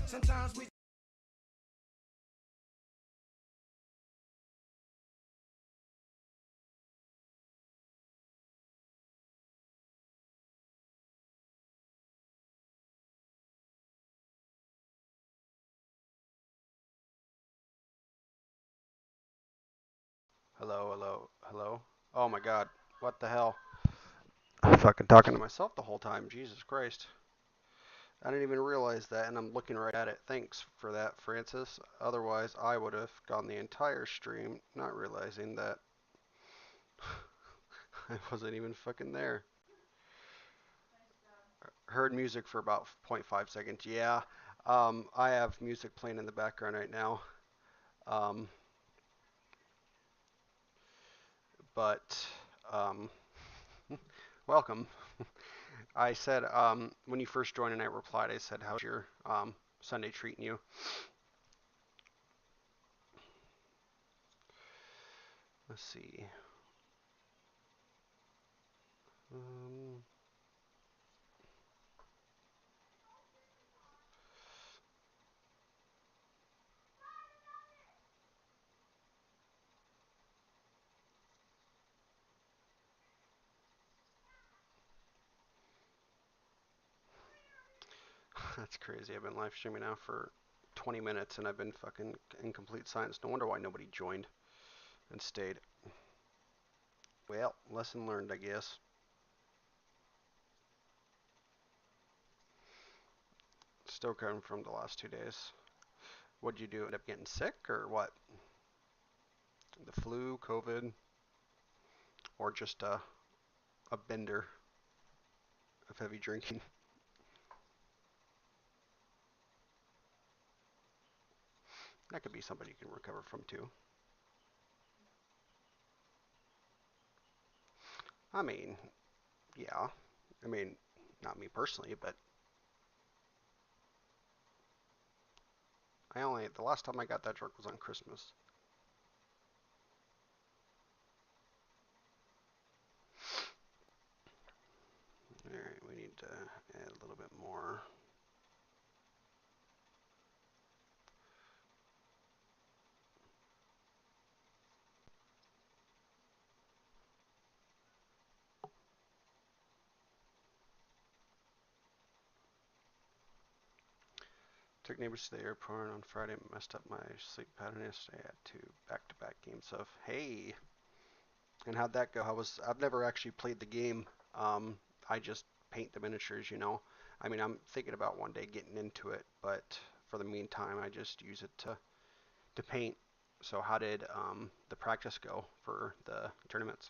Sometimes we Hello, hello, hello. Oh my god, what the hell? I'm fucking talking to myself the whole time. Jesus Christ. I didn't even realize that, and I'm looking right at it. Thanks for that, Francis. Otherwise, I would have gone the entire stream not realizing that I wasn't even fucking there. Heard music for about zero point 0.5 seconds. Yeah, I have music playing in the background right now. Um, but um, welcome. I said when you first joined and I replied, I said, "How's your Sunday treating you?" Let's see. Um, that's crazy. I've been live streaming now for 20 minutes and I've been fucking in complete silence. No wonder why nobody joined and stayed. Well, lesson learned, I guess. Still coming from the last 2 days. What'd you do? End up getting sick or what? The flu, COVID, or just a bender of heavy drinking? That could be somebody you can recover from too. I mean, yeah. I mean, not me personally, but the last time I got that drunk was on Christmas. Alright, we need to add a little bit more. Took neighbors to the airport on Friday, messed up my sleep pattern yesterday. I had two back-to-back games of hey. And how'd that go? I've never actually played the game. I just paint the miniatures, you know. I mean, I'm thinking about one day getting into it, but for the meantime, I just use it to paint. So how did the practice go for the tournaments?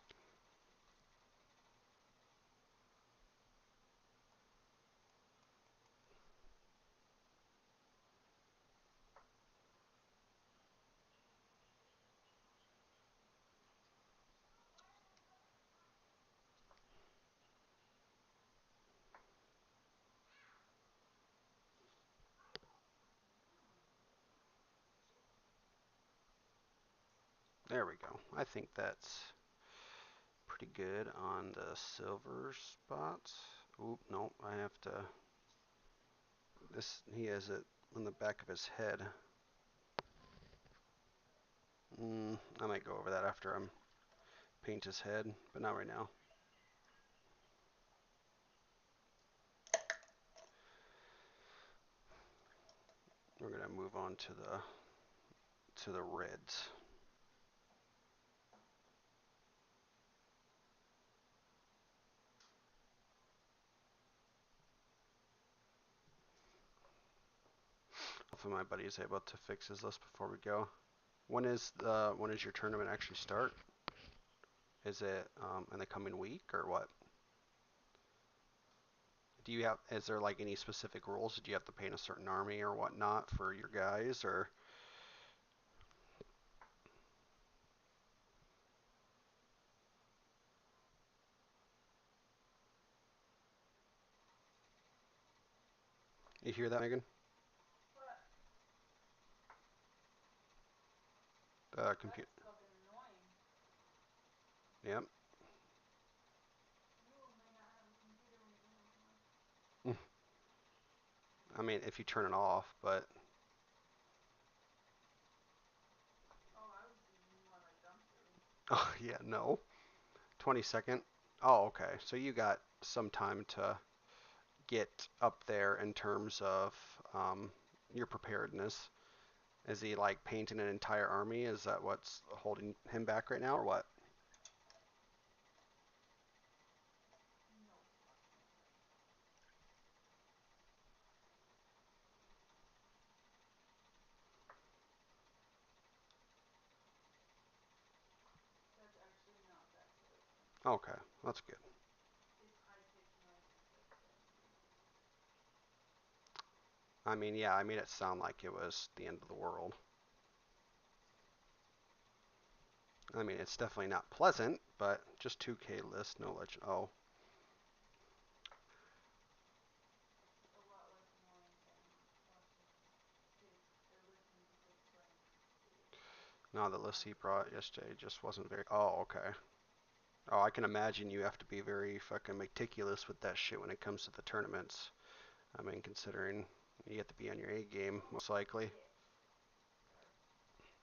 There we go. I think that's pretty good on the silver spots. Oop, no, I have to. This he has it on the back of his head. I might go over that after I'm paint his head, but not right now. We're gonna move on to the reds. Hopefully my buddy is able to fix his list before we go. When is your tournament actually start? Is it in the coming week or what? Is there like any specific rules? Do you have to paint a certain army or whatnot for your guys or you hear that, Megan? Compute. Yep. I mean, if you turn it off, but oh yeah, no. 22nd. Oh, okay. So you got some time to get up there in terms of your preparedness. Is he like painting an entire army? Is that what's holding him back right now, or what? Okay, that's good. I mean, yeah, I made it sound like it was the end of the world. I mean, it's definitely not pleasant, but just 2K list, no legend. Oh, no, the list he brought yesterday just wasn't very. Oh, okay. Oh, I can imagine you have to be very fucking meticulous with that shit when it comes to the tournaments. I mean, considering you have to be on your A game, most likely.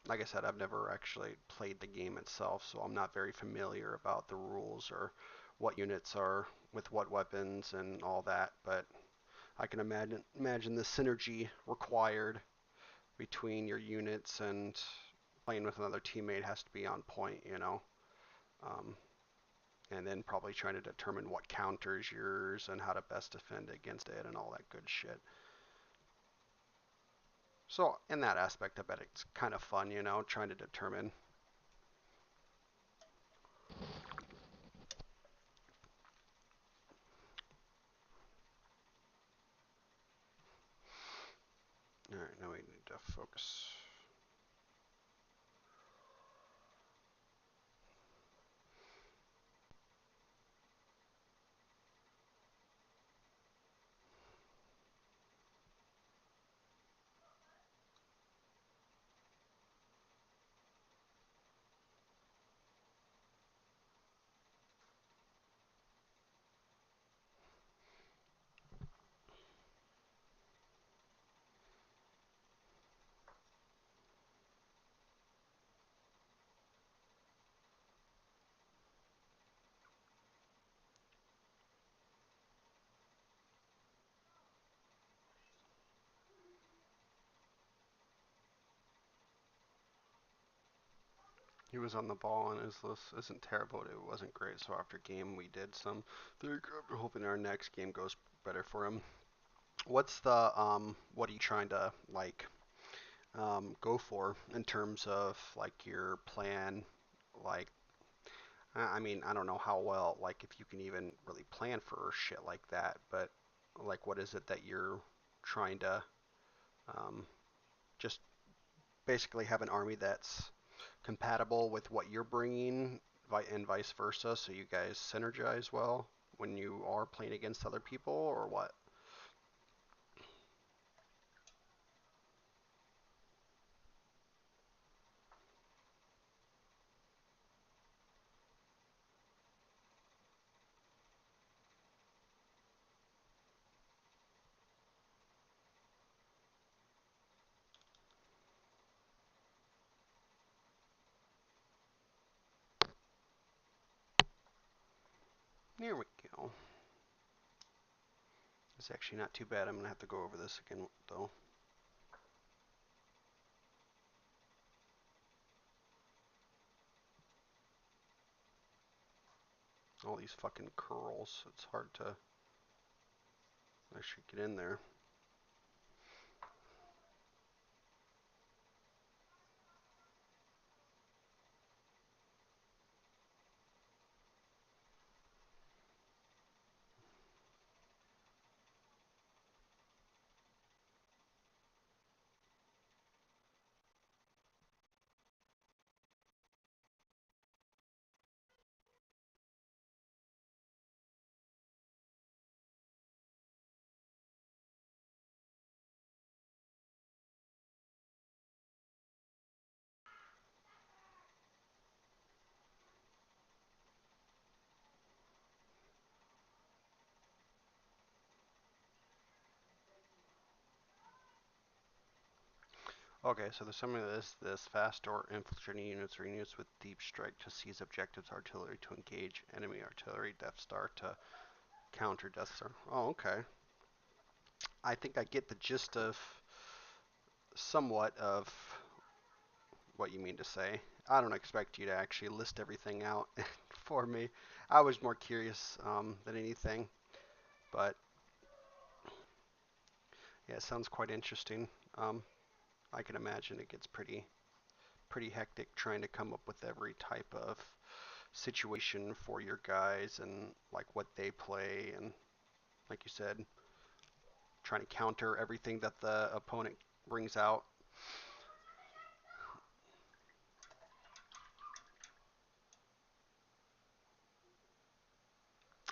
Like I said, I've never actually played the game itself, so I'm not very familiar about the rules or what units are with what weapons and all that. But I can imagine the synergy required between your units and playing with another teammate has to be on point, you know. Um, and then probably trying to determine what counters yours and how to best defend against it and all that good shit. So in that aspect, I bet it's kind of fun, you know, trying to determine. All right, now we need to focus. He was on the ball, and his list isn't terrible. It wasn't great. So after game, we did some. We're hoping our next game goes better for him. What's the What are you trying to like go for in terms of like your plan? Like, I mean, I don't know how well, like, if you can even really plan for shit like that. But like, what is it that you're trying to um, just basically have an army that's compatible with what you're bringing and vice versa, so you guys synergize well when you are playing against other people, or what? Here we go. It's actually not too bad. I'm going to have to go over this again, though. All these fucking curls. It's hard to actually get in there. Okay, so there's something that is this fast or infiltrating units or units with deep strike to seize objectives, artillery to engage enemy artillery, Death Star to counter Death Star. Oh, okay. I think I get the gist of somewhat of what you mean to say. I don't expect you to actually list everything out for me. I was more curious than anything, but yeah, it sounds quite interesting. Um, I can imagine it gets pretty hectic trying to come up with every type of situation for your guys and like what they play and like you said, trying to counter everything that the opponent brings out.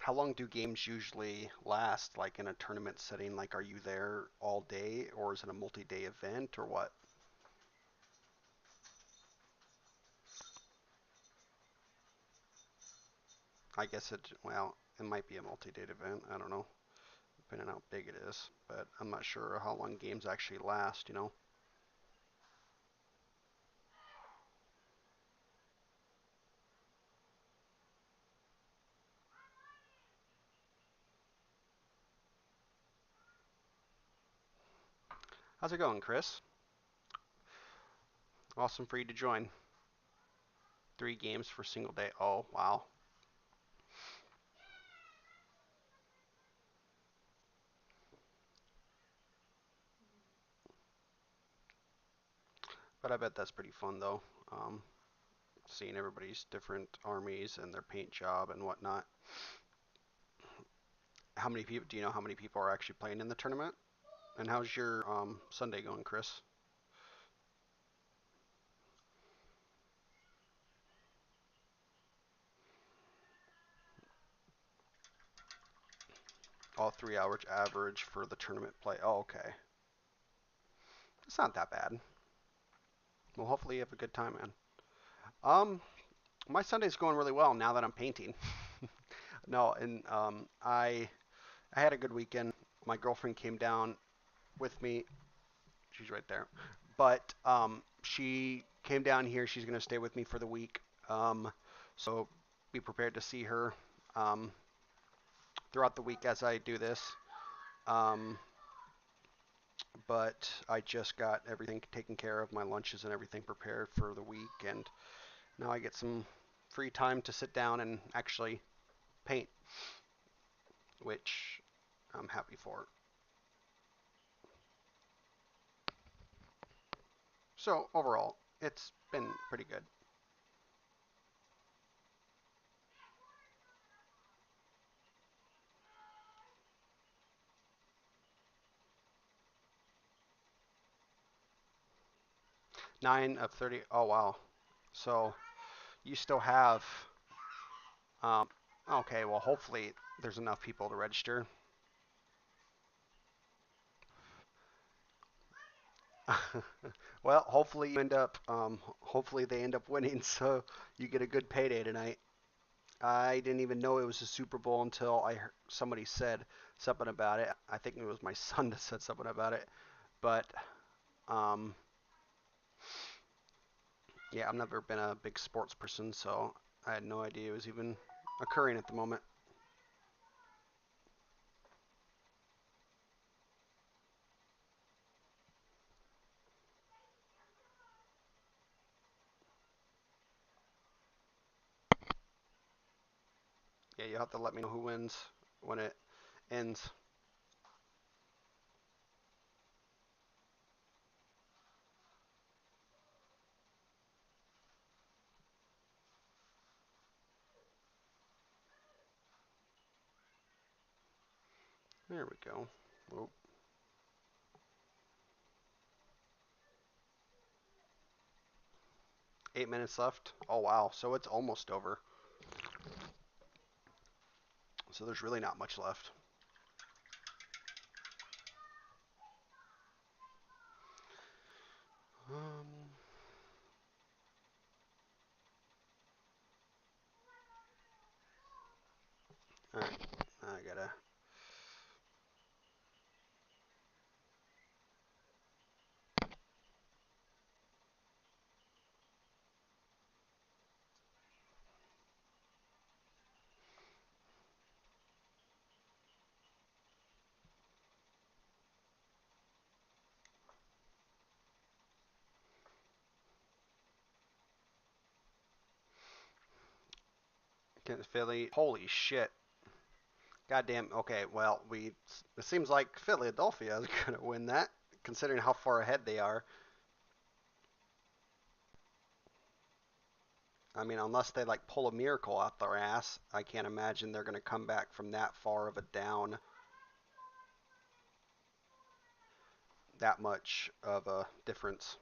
How long do games usually last, like in a tournament setting? Like, are you there all day, or is it a multi-day event, or what? I guess well, it might be a multi-day event. I don't know, depending on how big it is. But I'm not sure how long games actually last. How's it going, Chris? Awesome for you to join. 3 games for a single day. Oh, wow. But I bet that's pretty fun, though. Um, Seeing everybody's different armies and their paint job and whatnot. How many people do you know how many people are actually playing in the tournament? And how's your Sunday going, Chris? All 3 hours average for the tournament play. Oh, okay. It's not that bad. Well, hopefully you have a good time, man. Um, my Sunday's going really well now that I'm painting. No, and I had a good weekend. My girlfriend came down with me. She's right there. But she came down here. She's gonna stay with me for the week. So be prepared to see her um, throughout the week as I do this. Um, but I just got everything taken care of, my lunches and everything prepared for the week, and now I get some free time to sit down and actually paint, which I'm happy for. So overall, it's been pretty good. 9 of 30. Oh wow. So you still have. Um, okay, well hopefully there's enough people to register. Well, hopefully you end up. Hopefully they end up winning, so you get a good payday tonight. I didn't even know it was a Super Bowl until I heard somebody said something about it. I think it was my son that said something about it. But um, yeah, I've never been a big sports person, so I had no idea it was even occurring at the moment. Yeah, you'll have to let me know who wins when it ends. There we go. Oh, 8 minutes left. Oh wow, so it's almost over. So there's really not much left. Um, all right, I gotta. Against Philly. Holy shit. Goddamn. Okay, well, it seems like Philadelphia is going to win that, considering how far ahead they are. I mean, unless they like pull a miracle out their ass, I can't imagine they're going to come back from that far of a down, that much of a difference.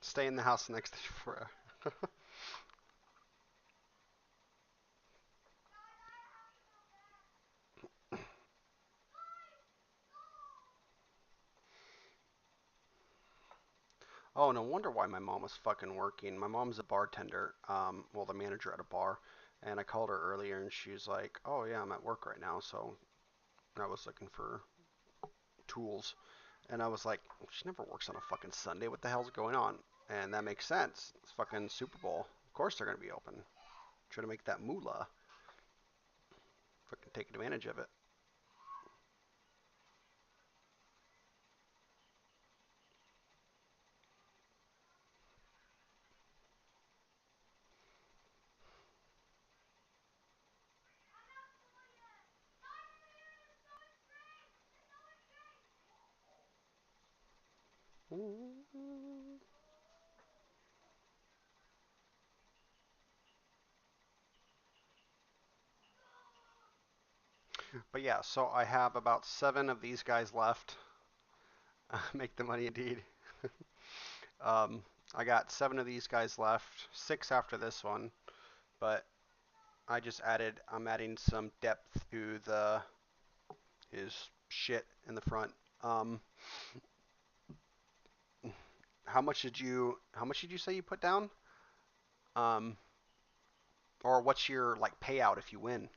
Stay in the house next to you forever. Oh, no wonder why my mom was fucking working. My mom's a bartender, well, the manager at a bar, and I called her earlier and she's like, "Oh yeah, I'm at work right now." So I was looking for tools, and I was like, "She never works on a fucking Sunday. What the hell's going on?" And that makes sense. It's fucking Super Bowl. Of course they're gonna be open. Trying to make that moolah. Fucking take advantage of it. But yeah, so I have about 7 of these guys left. Make the money indeed. um, I got 7 of these guys left, 6 after this one, but I'm adding some depth to his shit in the front. Um, how much did you say you put down? Um, or what's your like payout if you win?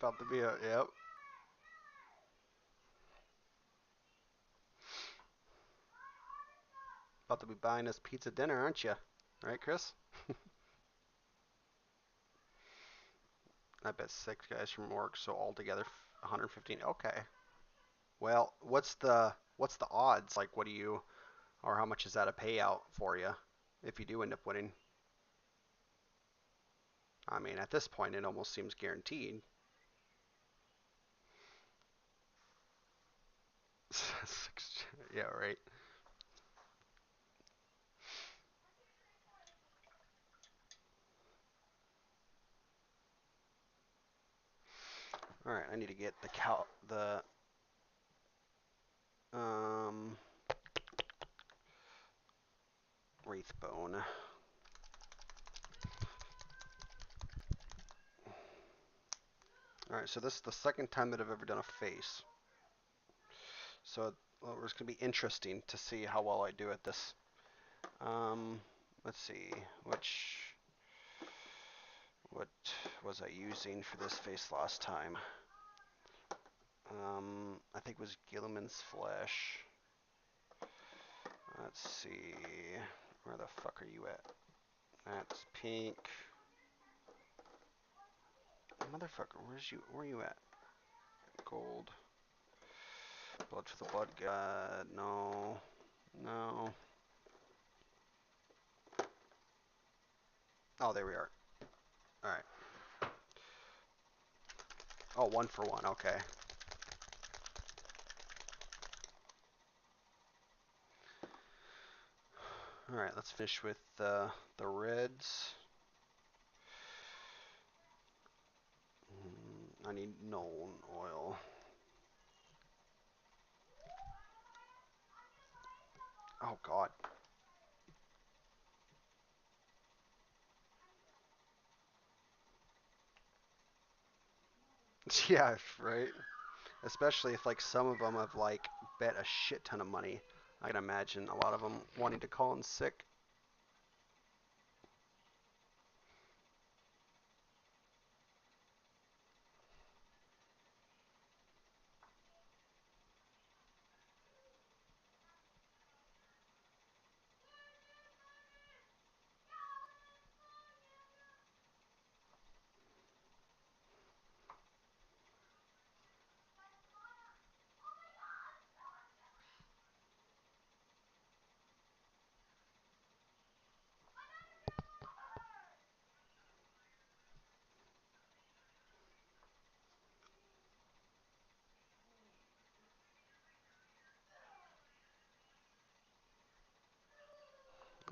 About to be a yep. About to be buying us pizza dinner, aren't you? Right, Chris? I bet 6 guys from work, so altogether 115. Okay. Well, what's the odds? Like, what do you or how much is that a payout for you if you do end up winning? I mean, at this point, it almost seems guaranteed. Yeah, right. All right, I need to get the um wraith bone. All right, so this is the second time that I've ever done a face. So well, it's gonna be interesting to see how well I do at this. Um, let's see, what was I using for this face last time? I think it was Gilliman's Flesh. Let's see, where the fuck are you at? That's pink. Motherfucker, where are you at? Gold. Blood for the Blood God. No. No. Oh, there we are. Alright. Oh, 1 for 1. Okay. Alright, let's finish with the reds. I need Nuln oil. Oh, God. Yeah, right. Especially if like some of them have like bet a shit ton of money. I can imagine a lot of them wanting to call in sick.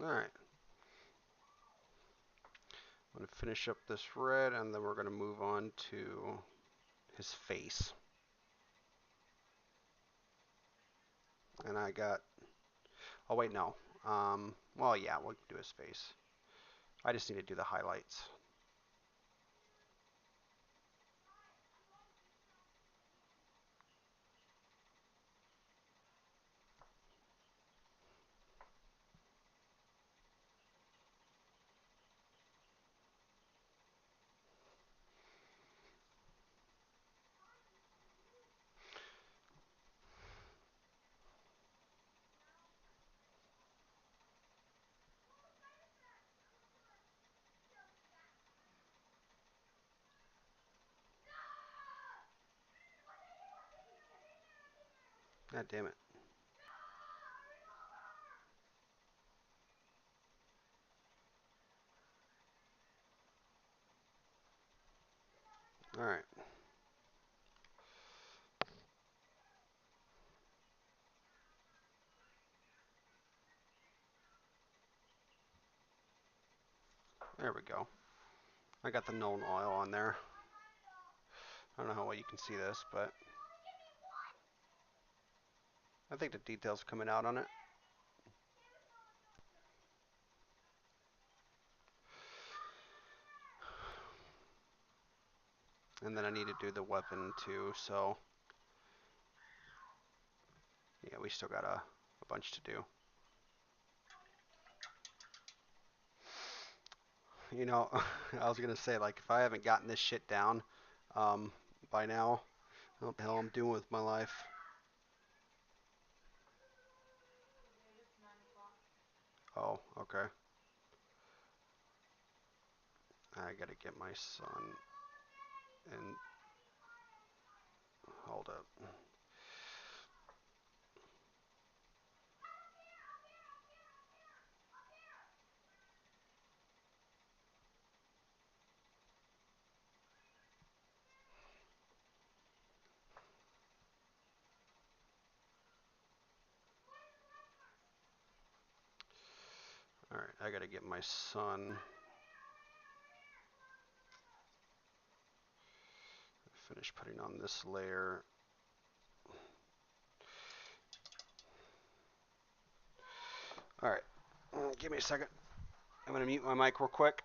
All right, I'm gonna finish up this red, and then we're gonna move on to his face. And I got. Oh wait, no. Well, yeah, we'll do his face. I just need to do the highlights. God damn it. All right. There we go. I got the Nuln oil on there. I don't know how well you can see this, but I think the details coming out on it. And then I need to do the weapon too, so yeah, we still got a bunch to do. You know, I was gonna say, like, if I haven't gotten this shit down um, by now, I don't know what the hell I'm doing with my life. Oh, okay. I gotta get my son and hold up. All right, I gotta get my son. Finish putting on this layer. All right, give me a second. I'm gonna mute my mic real quick.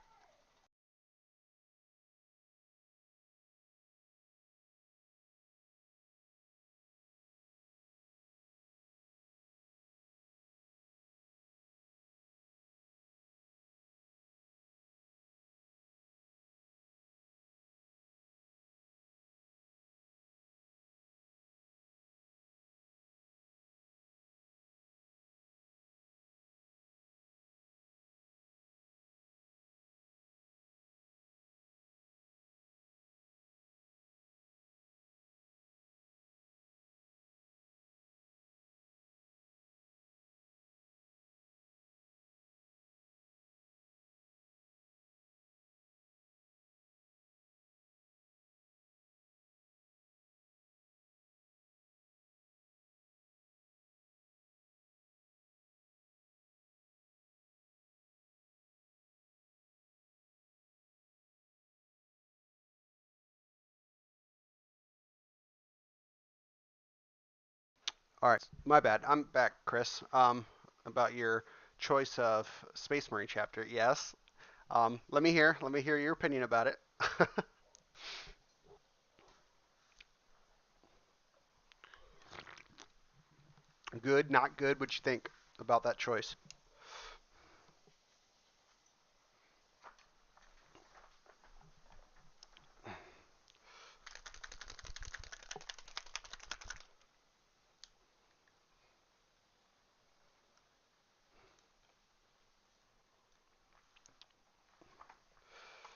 All right, my bad. I'm back, Chris. About your choice of Space Marine chapter. Yes. Let me hear. Let me hear your opinion about it. Good, not good? What'd you think about that choice?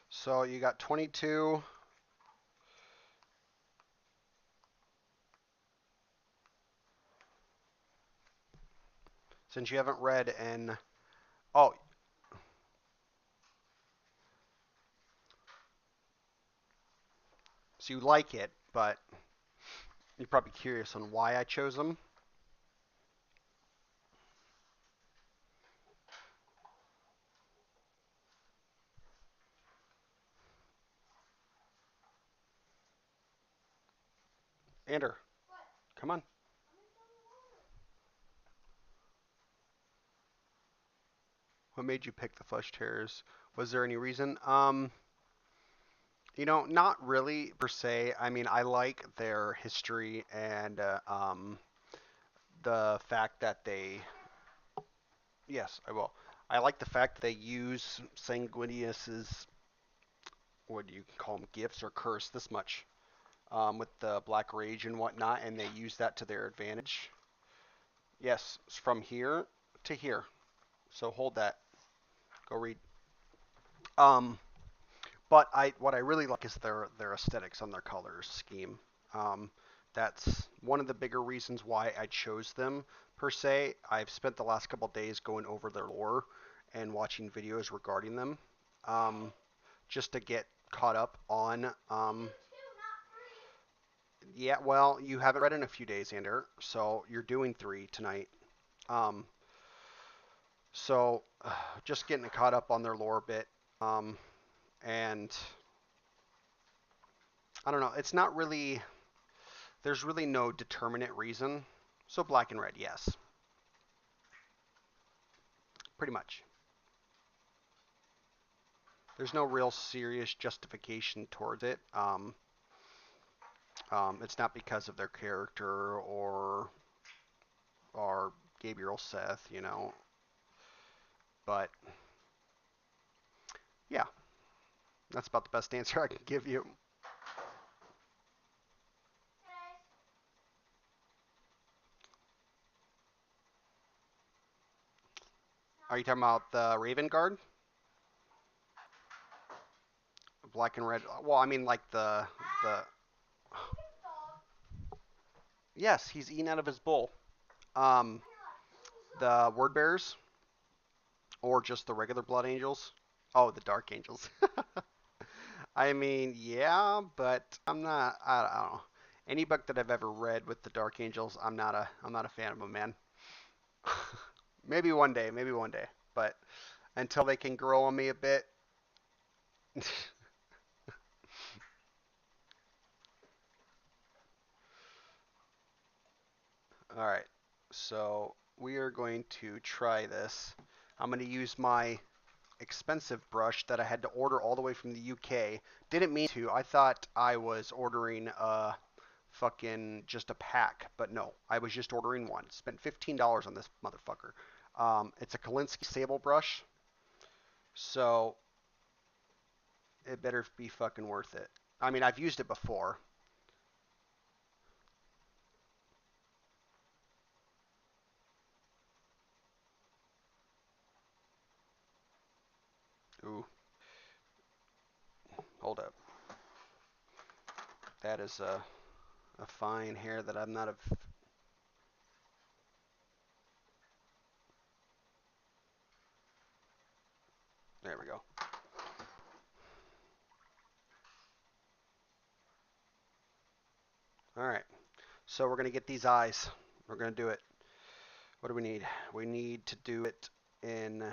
So you got 22. Since you haven't read and oh, so you like it, but you're probably curious on why I chose them. Ander, come on. What made you pick the Flesh Tears? Was there any reason? Not really per se. I mean, I like their history and the fact that they. Yes, I will. I like the fact that they use Sanguinius's, what do you call them, gifts or curse this much with the Black Rage and whatnot, and they use that to their advantage. Yes, from here to here. So hold that. Go read. Um, but what I really like is their aesthetics on their colors scheme. Um, that's one of the bigger reasons why I chose them per se. I've spent the last couple days going over their lore and watching videos regarding them, just to get caught up on. Yeah, well, you haven't read in a few days, Ander, so you're doing three tonight. Um, so just getting caught up on their lore a bit, and I don't know. It's not really. There's really no determinate reason. So black and red, yes, pretty much. There's no real serious justification towards it. It's not because of their character or Gabriel Seth, But yeah, that's about the best answer I can give you. Are you talking about the Raven Guard? Black and red. Well, I mean like the. Yes, he's eating out of his bowl. Um, the Word Bearers or just the regular Blood Angels? Oh, the Dark Angels. I mean, yeah, but I'm not. I don't know. Any book that I've ever read with the Dark Angels, I'm not a fan of them, man. Maybe one day, maybe one day, but until they can grow on me a bit. All right, so we are going to try this. I'm going to use my expensive brush that I had to order all the way from the UK. Didn't mean to. I thought I was ordering fucking just a pack, but no, I was just ordering one. Spent $15 on this motherfucker. It's a Kolinsky sable brush, so it better be fucking worth it. I mean, I've used it before. Ooh, hold up. That is a fine hair that I'm not a. There we go. All right. So we're gonna get these eyes. We're gonna do it. What do we need? We need to do it in.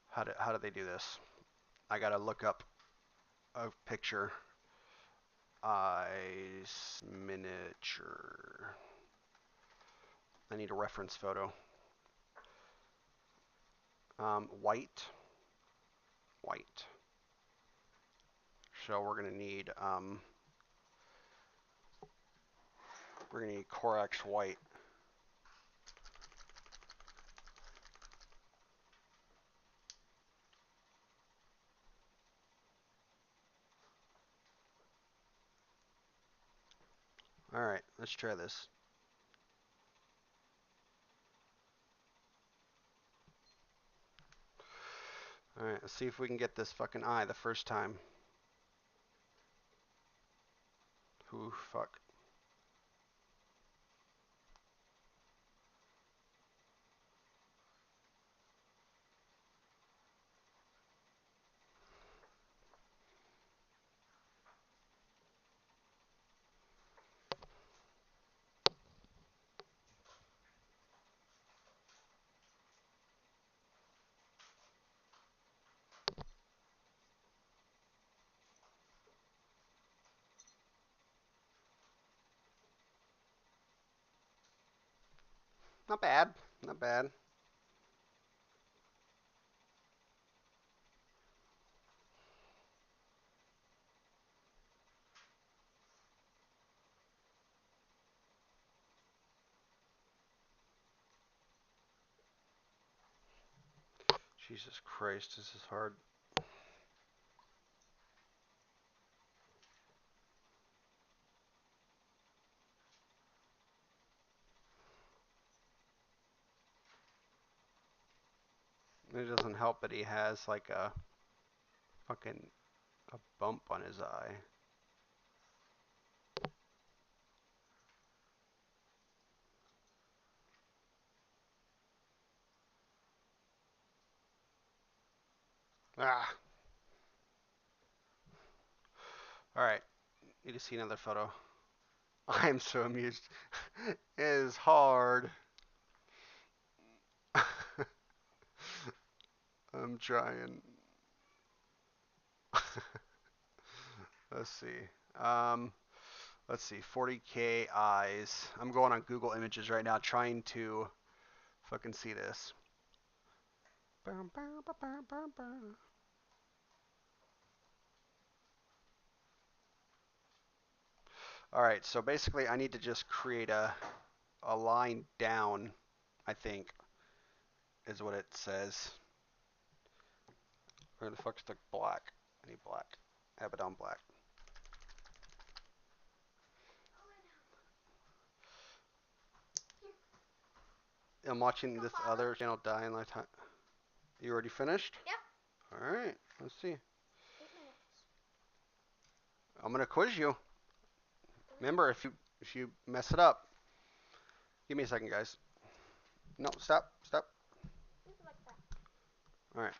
How do they do this? I gotta look up a picture. Eyes miniature. I need a reference photo. White, white. So we're gonna need Corax white. Alright, let's try this. Alright, let's see if we can get this fucking eye the first time. Ooh, fuck. Not bad. Not bad. Jesus Christ, this is hard. It doesn't help that he has like a fucking a bump on his eye. Ah. Alright, need to see another photo. I am so amused. It is hard. I'm trying. Let's see. Let's see. 40K eyes. I'm going on Google Images right now, trying to fucking see this. All right. So basically, I need to just create a line down. I think is what it says. Where the fuck's the black? I need black. Abaddon black. I'm watching this other channel die in lifetime. You already finished? Yep. All right. Let's see. 8 minutes. I'm gonna quiz you. Remember, if you mess it up, give me a second, guys. No, stop, stop. Leave it like that. All right.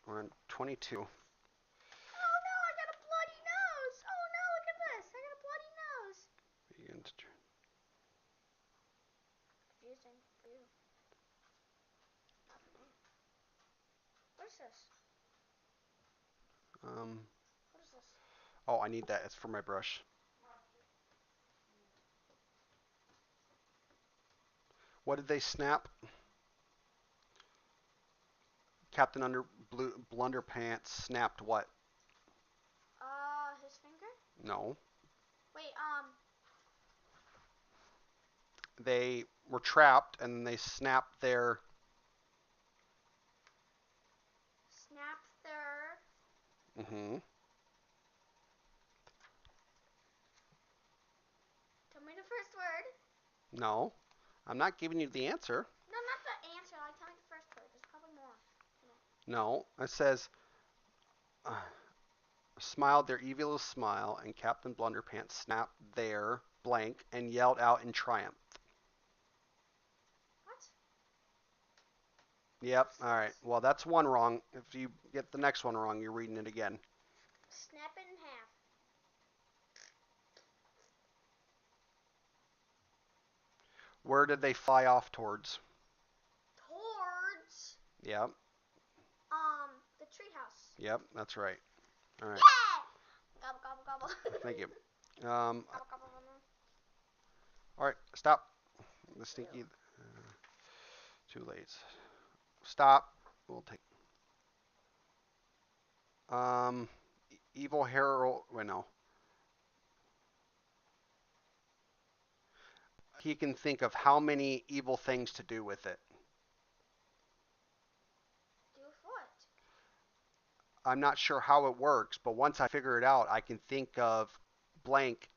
We're on 22. Oh no, I got a bloody nose. Oh no, look at this. I got a bloody nose. Begin to turn. Confusing for you. Not for me. What is this? What is this? Oh, I need that. It's for my brush. What did they snap? Captain Blunderpants snapped what? His finger? No. Wait, They were trapped and they snapped their. snap their. Mm-hmm. Tell me the first word. No. I'm not giving you the answer. No, not the answer. Like, tell me the first word. There's probably more. No. It says. Smiled their evilest smile, and Captain Blunderpants snapped their blank and yelled out in triumph. What? Yep. All right. Well, that's one wrong. If you get the next one wrong, you're reading it again. Snap it in half. Where did they fly off towards? Towards. Yep. The treehouse. Yep. That's right. All right. Yeah! Gobble, gobble, gobble. Thank you. Gobble, gobble, gobble. All right. Stop. The sneaky. Too late. Stop. We'll take. Evil Herald. Wait, no. He can think of how many evil things to do with it. Do what? I'm not sure how it works, but once I figure it out, I can think of blank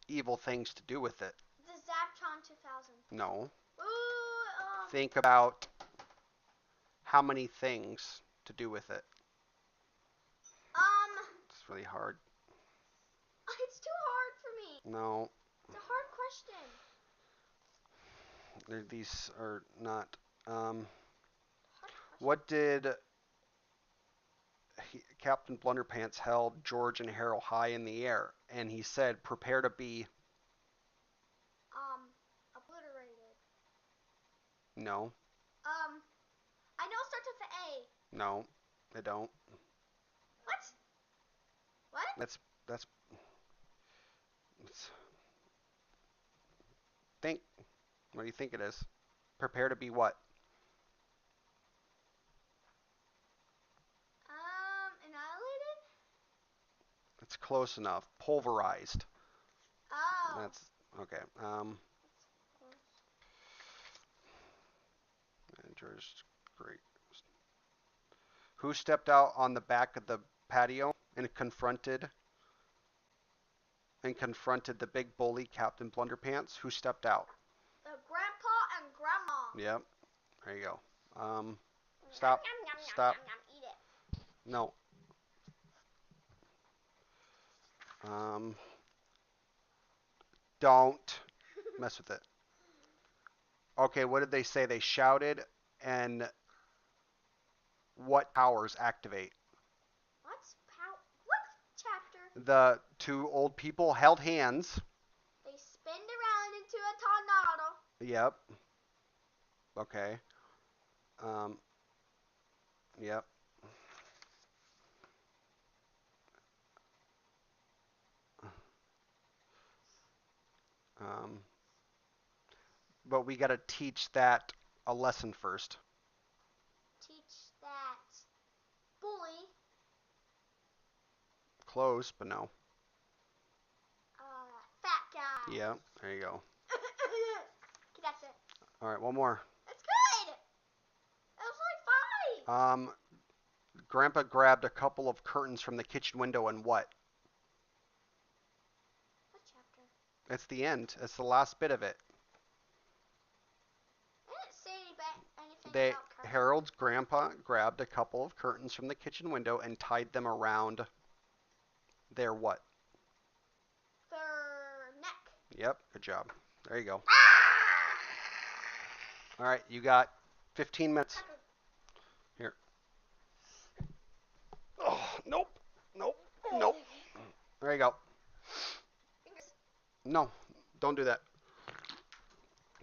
evil things to do with it. The Zaptron 2000. No. Ooh, Think about how many things to do with it. It's really hard. It's too hard for me. No. It's a hard question. These are not. Hard question. What did Captain Blunderpants held George and Harold high in the air, and he said, "Prepare to be." Obliterated. No. I know it starts with the A. No, they don't. What? What? That's. Think. What do you think it is? Prepare to be what? Annihilated? It's close enough. Pulverized. Oh. That's okay. George, great. Who stepped out on the back of the patio and confronted the big bully, Captain Blunderpants? Who stepped out? The grandpa and grandma. Yep. There you go. Stop. Stop. Eat it. No. Don't mess with it. Okay, what did they say? They shouted, and what powers activate? What chapter? The two old people held hands. They spinned around into a tornado. Yep. Okay. Yep. Um, but we got to teach that a lesson first. Teach that bully. Close, but no. Fat guy. Yep. There you go. Okay, that's it. All right, one more. That's good. That was like 5. Grandpa grabbed a couple of curtains from the kitchen window and what? What chapter? It's the end. It's the last bit of it. I didn't say anything about curtains. Harold's grandpa grabbed a couple of curtains from the kitchen window and tied them around their what? Their neck. Yep, good job. There you go. Ah! All right, you got 15 minutes. Here. Oh, nope. Nope. Nope. There you go. No, don't do that.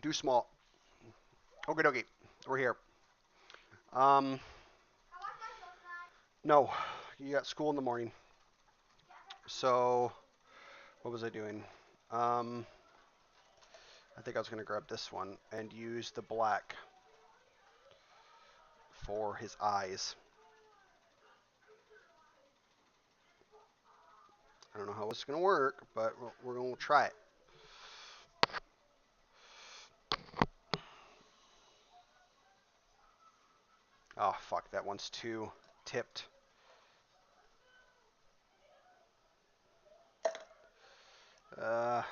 Do small. Okay, dokie. We're here. No, you got school in the morning. So, what was I doing? I think I was going to grab this one and use the black for his eyes. I don't know how it's going to work, but we're going to try it. Oh, fuck, that one's too tipped. I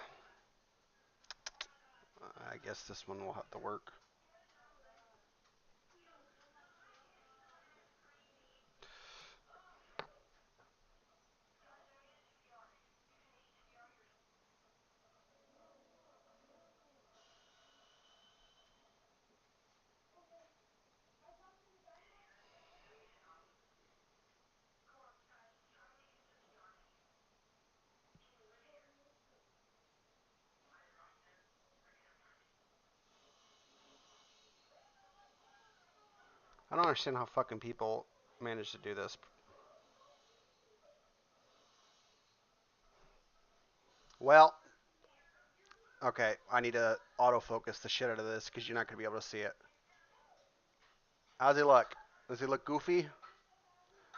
guess this one will have to work. I don't understand how fucking people manage to do this. Well, okay, I need to autofocus the shit out of this because you're not going to be able to see it. How's he look? Does he look goofy? Did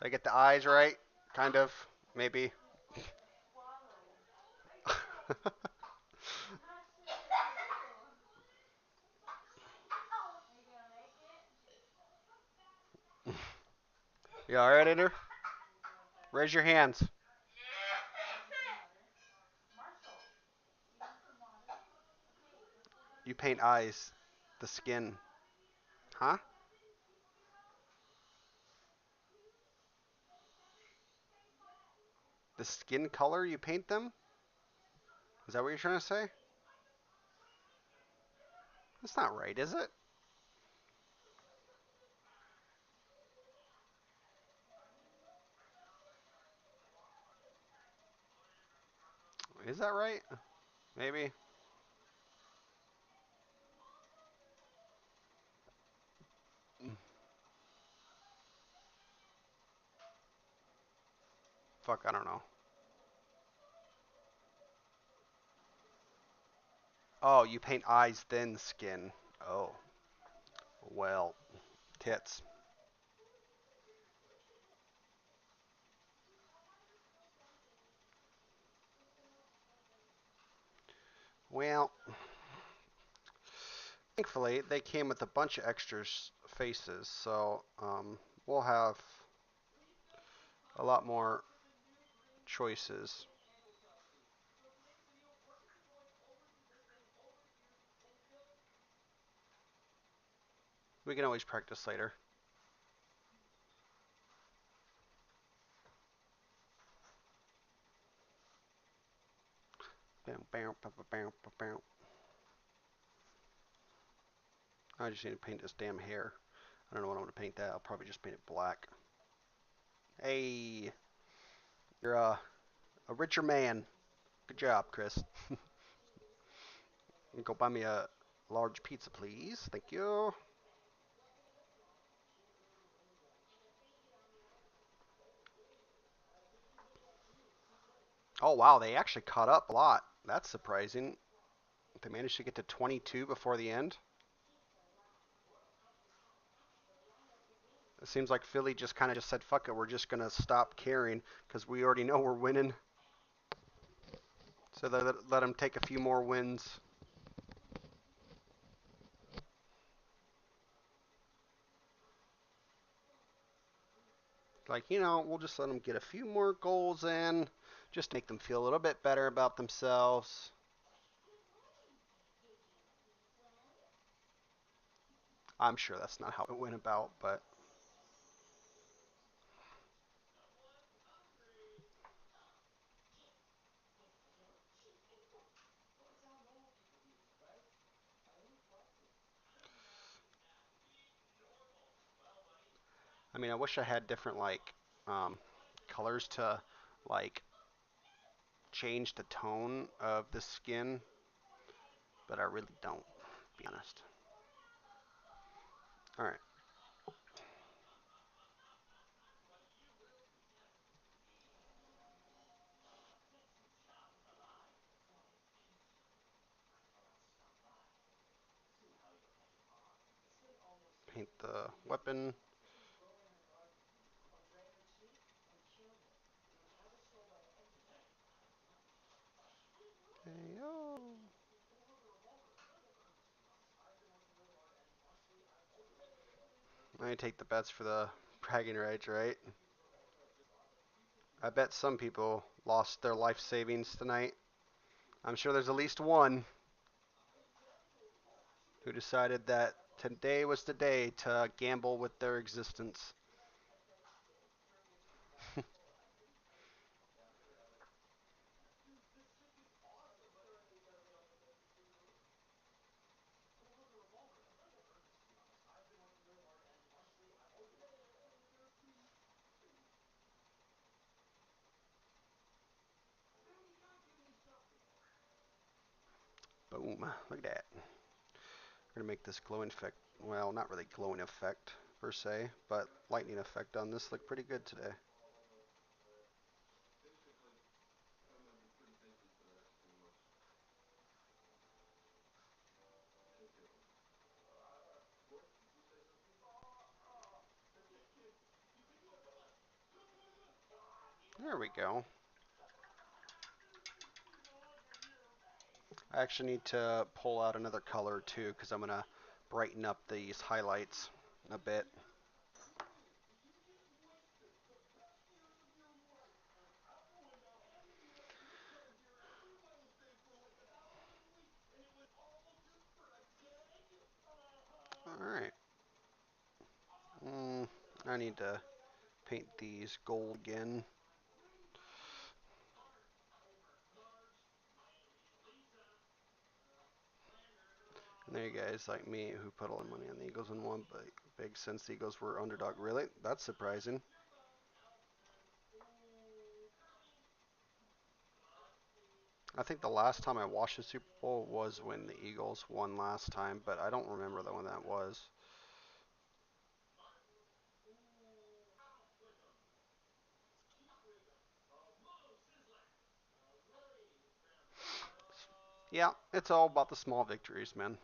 I get the eyes right? Kind of, maybe. You alright, Ender? Raise your hands. You paint eyes, the skin. Huh? The skin color you paint them? Is that what you're trying to say? That's not right, is it? Is that right? Maybe. Fuck, I don't know. Oh, you paint eyes then skin. Oh, well, tits. Well, thankfully they came with a bunch of extra faces, so we'll have a lot more choices. We can always practice later. I just need to paint this damn hair. I don't know what I'm going to paint that. I'll probably just paint it black. Hey, you're a richer man. Good job, Chris. Go buy me a large pizza, please. Thank you. Oh, wow. They actually caught up a lot. That's surprising. They managed to get to 22 before the end. It seems like Philly just kind of just said, fuck it, we're just going to stop caring because we already know we're winning. So they let them take a few more wins. Like, we'll just let them get a few more goals in, just to make them feel a little bit better about themselves. I'm sure that's not how it went about, but I mean, I wish I had different um, colors to like change the tone of the skin, but I really don't, to be honest. All right, paint the weapon. Hey, yo. I take the bets for the bragging rights, right? I bet some people lost their life savings tonight. I'm sure there's at least one who decided that today was the day to gamble with their existence. Boom. Look at that. We're going to make this glowing effect, well, not really glowing effect per se, but lightning effect on this look pretty good today. There we go. I actually need to pull out another color too because I'm going to brighten up these highlights a bit. Alright. Mm, I need to paint these gold again. And there you guys like me who put all the money on the Eagles and won, but big since the Eagles were underdog. Really? That's surprising. I think the last time I watched the Super Bowl was when the Eagles won last time, but I don't remember when that was. Yeah, it's all about the small victories, man.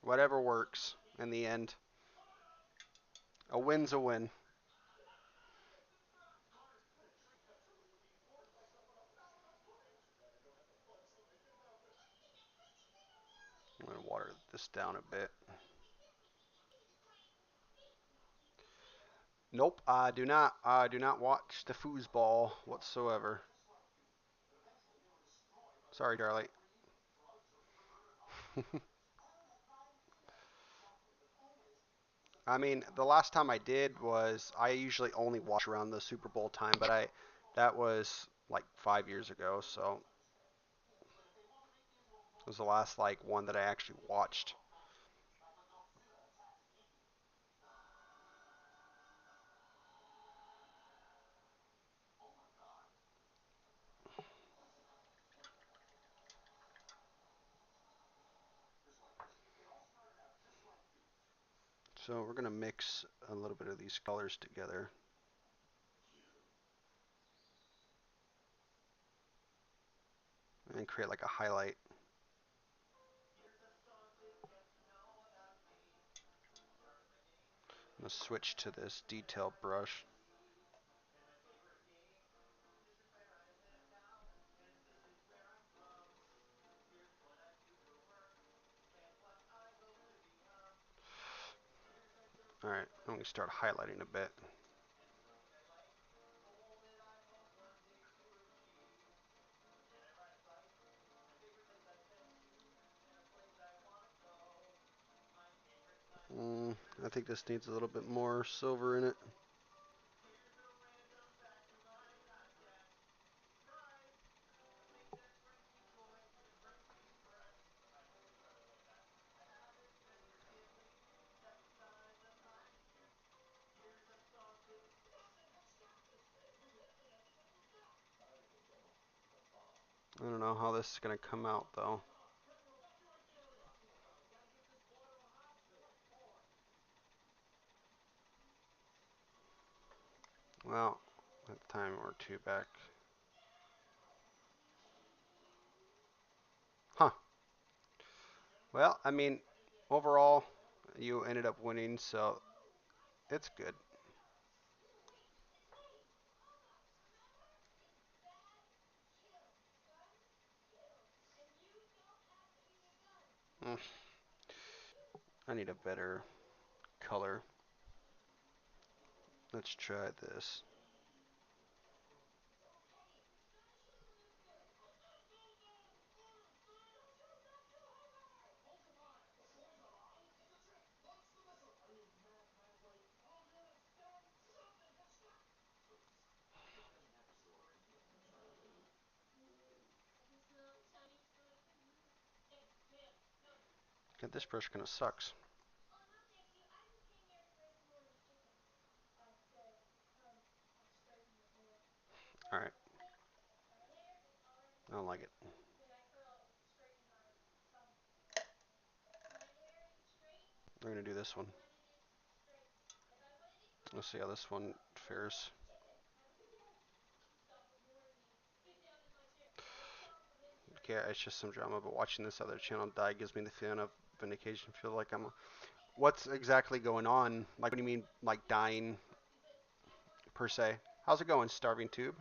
Whatever works in the end. A win's a win. I'm gonna water this down a bit. Nope, I do not. I do not watch the foosball whatsoever. Sorry, Charlie. I mean, the last time I did was I usually only watch around the Super Bowl time, but that was like 5 years ago, so it was the last like one that I actually watched. So we're gonna mix a little bit of these colors together and create like a highlight. I'm gonna switch to this detail brush. All right, I'm gonna start highlighting a bit. Mm, I think this needs a little bit more silver in it. I don't know how this is gonna come out though. Well, at the time or two back. Huh. Well, I mean, overall, you ended up winning, so it's good. Mm, I need a better color. Let's try this. God, this brush kind of sucks. All right, I don't like it. We're gonna do this one. Let's see how this one fares. Okay, it's just some drama, but watching this other channel die gives me the feeling of vindication. Feel like I'm. What's exactly going on? Like, what do you mean, like dying per se? How's it going, Starving Tube?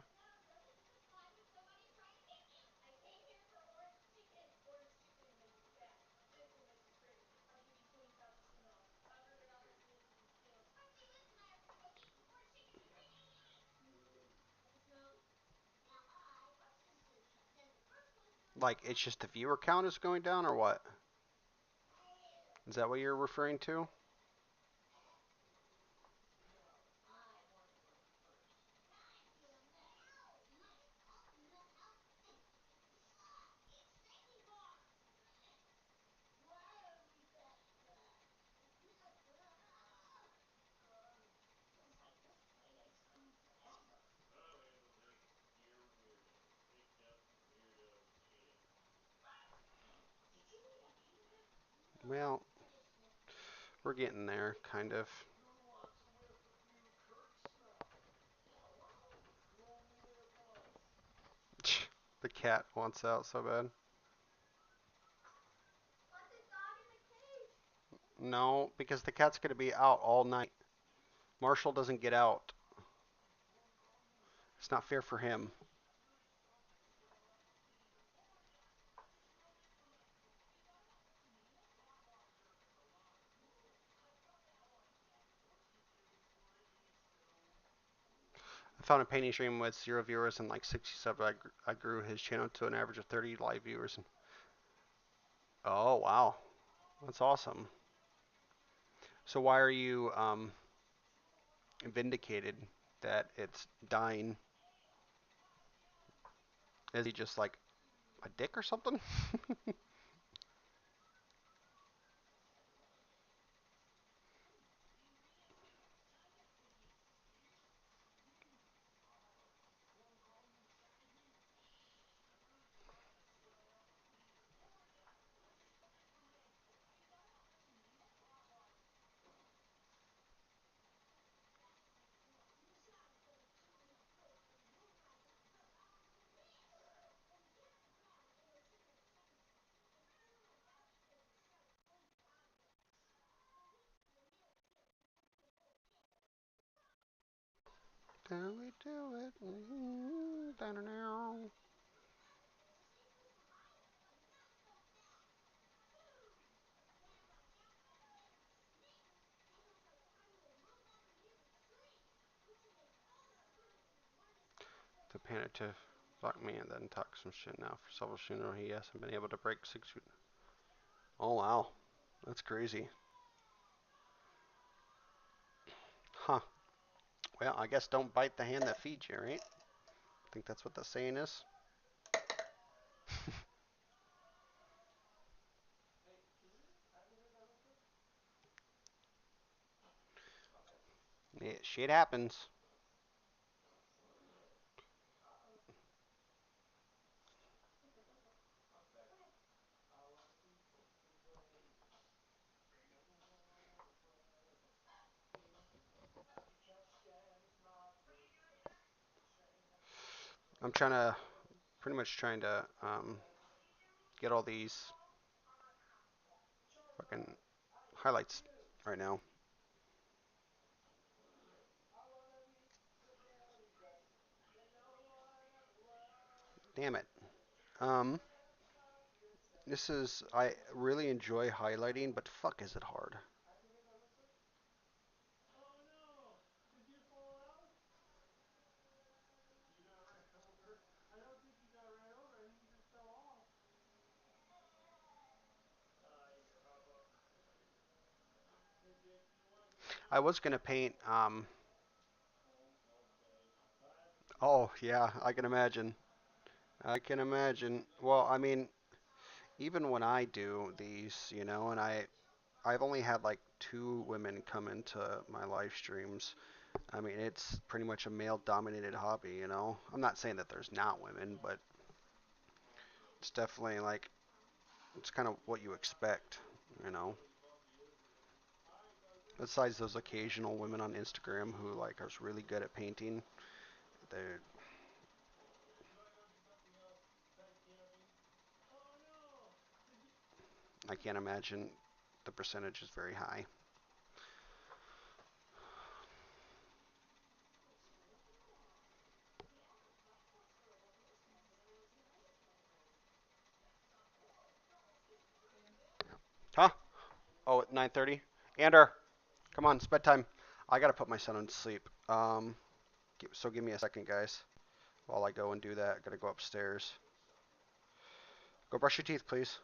Like, it's just the viewer count is going down, or what? Is that what you're referring to? Well, we're getting there, kind of. The cat wants out so bad. No, because the cat's going to be out all night. Marshall doesn't get out. It's not fair for him. I found a painting stream with 0 viewers and like 60 subs. I grew his channel to an average of 30 live viewers. Oh, wow. That's awesome. So why are you vindicated that it's dying? Is he just like a dick or something? Do we do it? The panic to fuck me and then talk some shit now for several sooner. He hasn't been able to break 6 feet. Oh wow, that's crazy. Huh. Well, I guess don't bite the hand that feeds you, right? I think that's what the saying is. Yeah, shit happens. I'm pretty much trying to get all these fucking highlights right now. Damn it. Um, I really enjoy highlighting, but fuck is it hard. I was gonna paint. Oh yeah, I can imagine. I can imagine. Well, I mean, even when I do these, and I've only had like 2 women come into my live streams. I mean, it's pretty much a male-dominated hobby. I'm not saying that there's not women, but it's definitely like it's kind of what you expect, you know. Besides those occasional women on Instagram who like are really good at painting, they I can't imagine the percentage is very high. Huh? Oh, at 9:30. Ander, come on, it's bedtime. I gotta put my son to sleep. So give me a second, guys, while I go and do that. I gotta go upstairs. Go brush your teeth, please.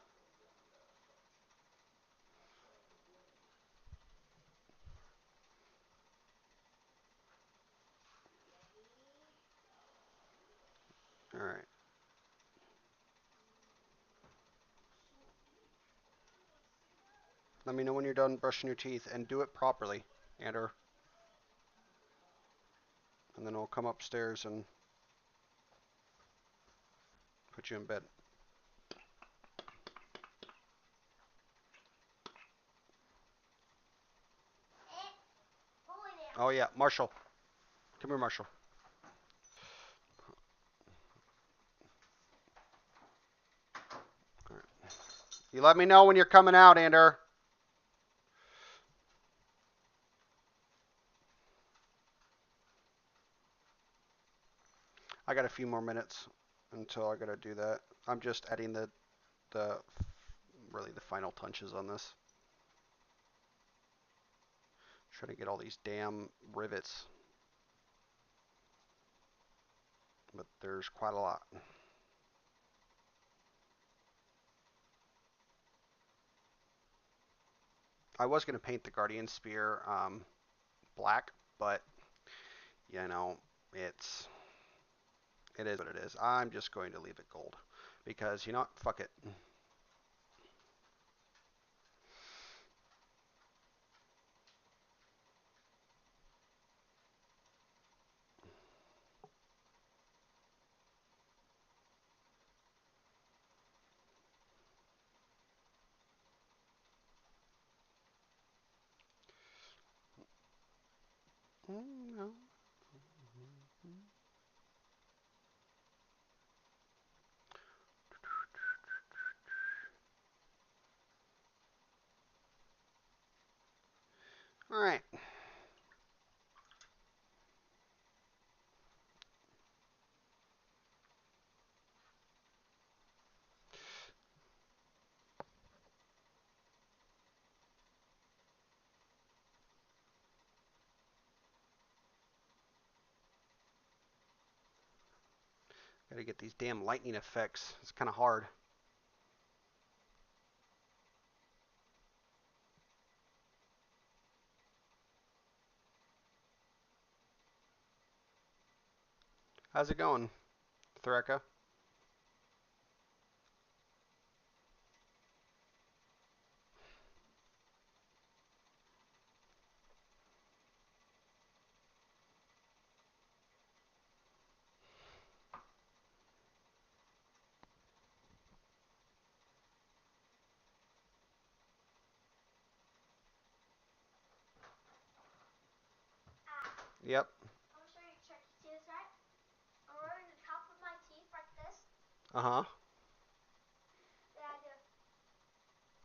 Let me know when you're done brushing your teeth and do it properly, Ander. And then I'll come upstairs and put you in bed. Oh yeah, Marshall. Come here, Marshall. All right. You let me know when you're coming out, Ander. I got a few more minutes until I gotta do that. I'm just adding the really the final touches on this. Trying to get all these damn rivets, but there's quite a lot. I was gonna paint the Guardian Spear black, but you know it is what it is. I'm just going to leave it gold because you know what? Fuck it. No. All right. Gotta get these damn lightning effects. It's kind of hard. How's it going, Threka? Yep. I'm gonna show you a trick. See this, right? I'm rubbing the top of my teeth like this. Uh huh. Then I do.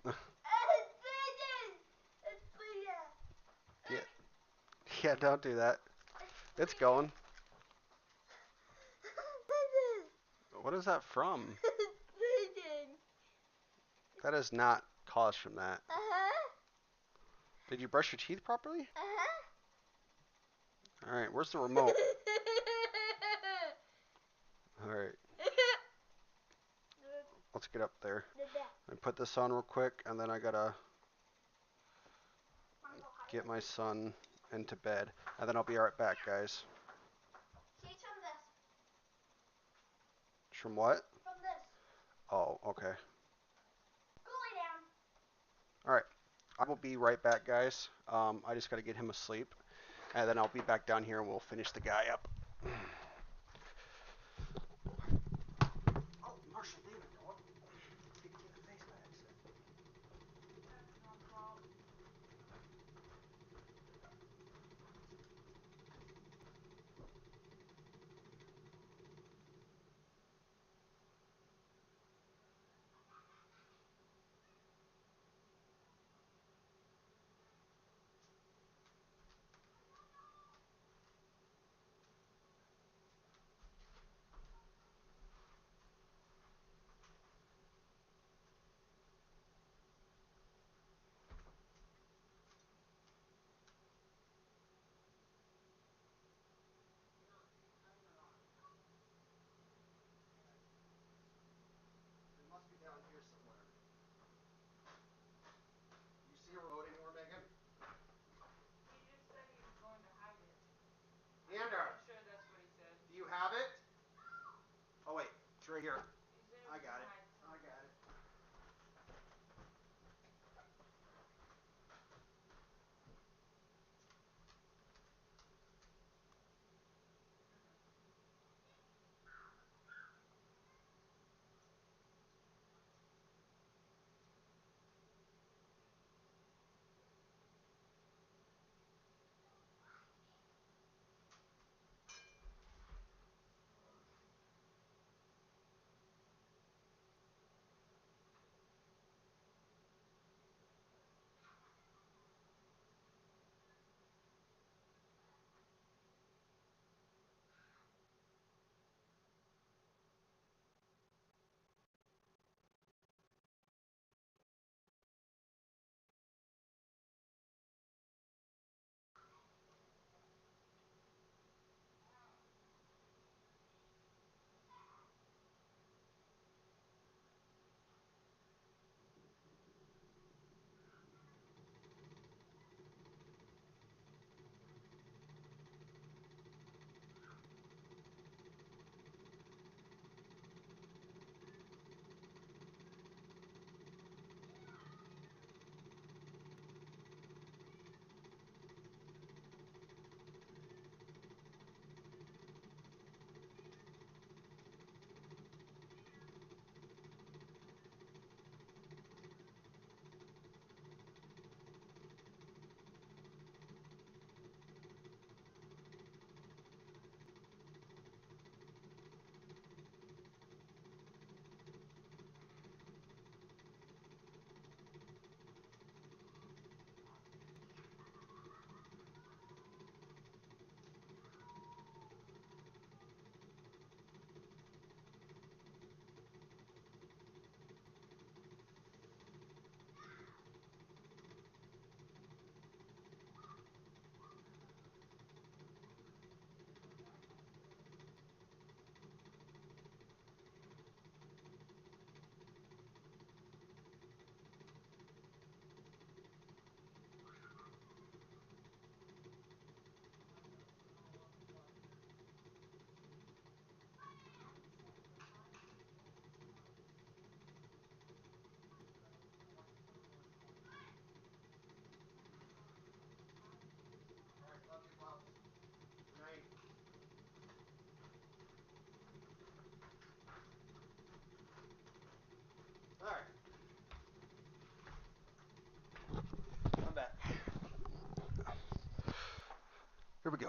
It's bleeding! It's bleeding! Yeah. Yeah. Don't do that. It's It's going. bleeding! What is that from? It's bleeding! That is not caused from that. Uh-huh. Did you brush your teeth properly? Uh-huh. All right. Where's the remote? All right. Let's get up there. And put this on real quick, and then I gotta get my son into bed, and then I'll be right back, guys. Teach him this. From what? From this. Oh, okay. Go lay down. All right. I will be right back, guys. I just gotta get him asleep, and then I'll be back down here, and we'll finish the guy up. Oh, Marshall, damn it, dog. Hit you in the face by accident. That's no problem.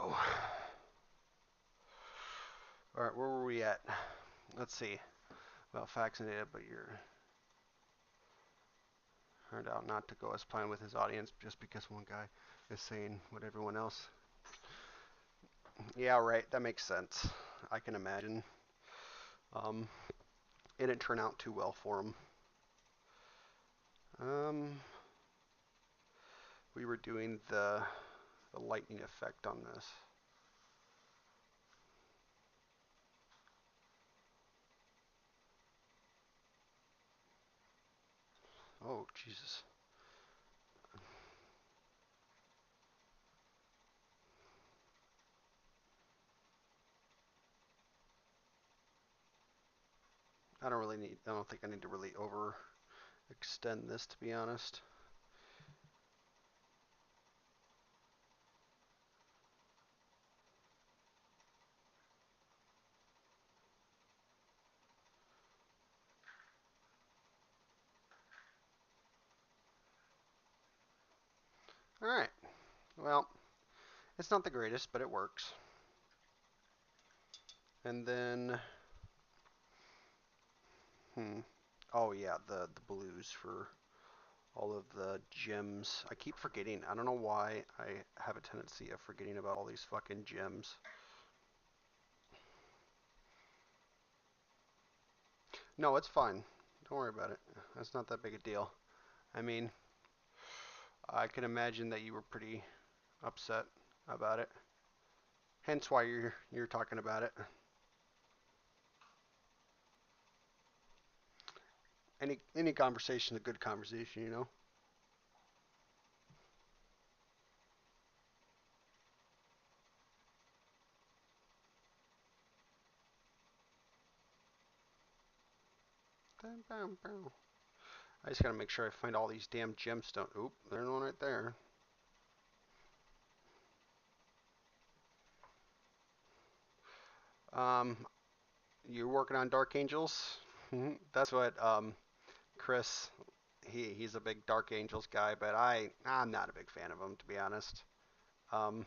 go. All right, where were we at? Let's see. About facts and data, but you're turned out not to go as planned with his audience just because one guy is saying what everyone else. Yeah, right. That makes sense. I can imagine. Um, it didn't turn out too well for him. Um, we were doing the lightning effect on this. Oh, Jesus. I don't think I need to really overextend this, to be honest. All right. Well, it's not the greatest, but it works. And then, oh yeah, the blues for all of the gems. I keep forgetting. I don't know why I have a tendency of forgetting about all these fucking gems. No, it's fine. Don't worry about it. That's not that big a deal. I mean, I can imagine that you were pretty upset about it. Hence why you're talking about it. Any conversation is a good conversation, you know. I just gotta make sure I find all these damn gemstones. Oop, there's one right there. Um, you're working on Dark Angels? That's what Chris. He's a big Dark Angels guy, but I'm not a big fan of him, to be honest. Um,